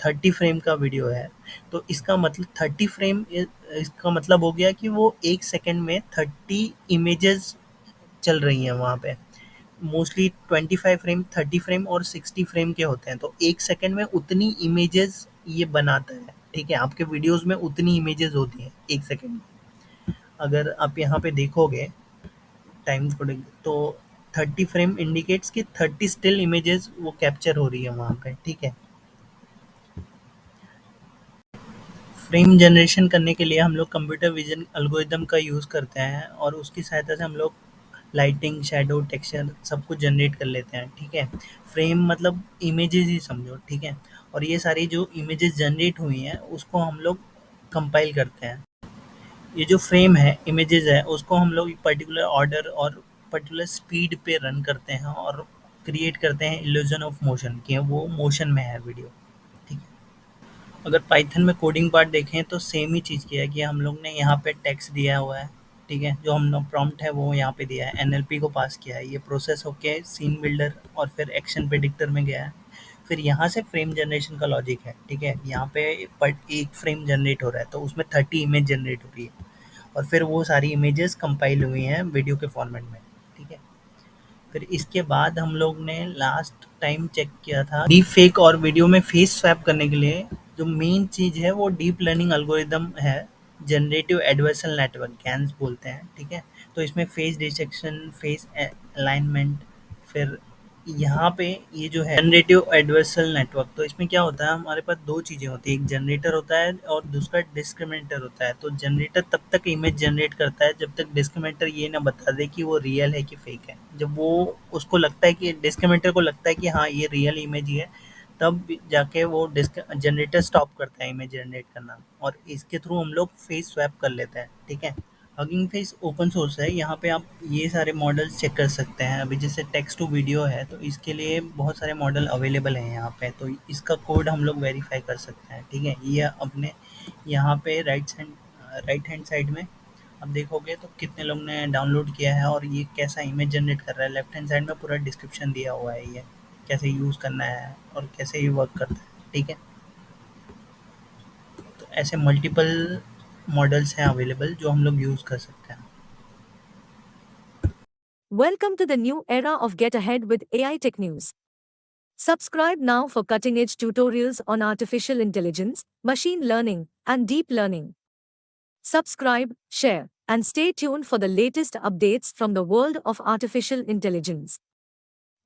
30 फ्रेम का वीडियो है, तो इसका मतलब 30 फ्रेम, इसका मतलब हो गया कि वो 1 सेकंड में 30 इमेजेस चल रही हैं वहाँ पे। मोस्टली 25 फ्रेम, 30 फ्रेम और 60 फ्रेम के होते हैं। तो 1 सेकंड में उतनी इमेजेस ये बनाता है, ठीक है। आपके वीडियोज़ में उतनी इमेजेस होती हैं 1 सेकंड में। अगर आप यहाँ पे देखोगे टाइम कोडिंग, तो 30 फ्रेम इंडिकेट्स कि 30 स्टिल इमेजेस वो कैप्चर हो रही है वहाँ पे, ठीक है। फ्रेम जनरेशन करने के लिए हम लोग कंप्यूटर विज़न एल्गोरिदम का यूज़ करते हैं और उसकी सहायता से हम लोग लाइटिंग, शैडो, टेक्सचर सब कुछ जनरेट कर लेते हैं, ठीक है। फ्रेम मतलब इमेजेस ही समझो, ठीक है। और ये सारी जो इमेजेस जनरेट हुई हैं उसको हम लोग कंपाइल करते हैं। ये जो फ्रेम है, इमेजेस है, उसको हम लोग पर्टिकुलर ऑर्डर और पर्टिकुलर स्पीड पे रन करते हैं और क्रिएट करते हैं इल्यूजन ऑफ मोशन, कि वो मोशन में है वीडियो, ठीक है। अगर पाइथन में कोडिंग पार्ट देखें तो सेम ही चीज़ किया है कि हम लोग ने यहाँ पे टेक्स्ट दिया हुआ है, ठीक है। जो हम लोग प्रॉम्प्ट है वो यहाँ पे दिया है, एनएलपी को पास किया है, ये प्रोसेस होके सीन बिल्डर और फिर एक्शन प्रेडिक्टर में गया है। फिर यहाँ से फ्रेम जनरेशन का लॉजिक है, ठीक है। यहाँ पे बट एक फ्रेम जनरेट हो रहा है तो उसमें 30 इमेज जनरेट हो रही है और फिर वो सारी इमेजेस कंपाइल हुई हैं वीडियो के फॉर्मेट में, ठीक है। फिर इसके बाद हम लोग ने लास्ट टाइम चेक किया था डीप फेक और वीडियो में फेस स्वैप करने के लिए जो मेन चीज़ है वो डीप लर्निंग एल्गोरिदम है, जनरेटिव एडवर्सल नेटवर्क, गैन्स बोलते हैं, ठीक है। तो इसमें फेस डिटेक्शन, फेस अलाइनमेंट, फिर यहाँ पे ये जो है जनरेटिव एडवर्सल नेटवर्क, तो इसमें क्या होता है, हमारे पास दो चीज़ें होती हैं, एक जनरेटर होता है और दूसरा डिस्क्रिमिनेटर होता है। तो जनरेटर तब तक इमेज जनरेट करता है जब तक डिस्क्रिमिनेटर ये ना बता दे कि वो रियल है कि फेक है। जब वो उसको लगता है कि डिस्क्रिमिनेटर को लगता है कि हाँ ये रियल इमेज ही है, तब जाके वो डिस्क जनरेटर स्टॉप करता है इमेज जनरेट करना और इसके थ्रू हम लोग फेस स्वैप कर लेते हैं, ठीक है। हगिंग फेस ओपन सोर्स है, यहाँ पे आप ये सारे मॉडल्स चेक कर सकते हैं। अभी जैसे टेक्स्ट टू वीडियो है तो इसके लिए बहुत सारे मॉडल अवेलेबल हैं यहाँ पे, तो इसका कोड हम लोग वेरीफाई कर सकते हैं, ठीक है। ये अपने यहाँ पे राइट हैंड साइड में अब देखोगे तो कितने लोग ने डाउनलोड किया है और ये कैसा इमेज जनरेट कर रहा है। लेफ्ट हैंड साइड में पूरा डिस्क्रिप्शन दिया हुआ है ये कैसे यूज़ करना है और कैसे ये वर्क करता है, ठीक है। तो ऐसे मल्टीपल मॉडल्स हैं अवेलेबल जो हम लोग यूज़ कर सकते हैं। Welcome to the new era of Get Ahead with AI Tech News. Subscribe now for cutting edge tutorials on artificial intelligence, machine learning, and deep learning. Subscribe, share, and stay tuned for the latest updates from the world of artificial intelligence.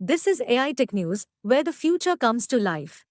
This is AI Tech News, where the future comes to life.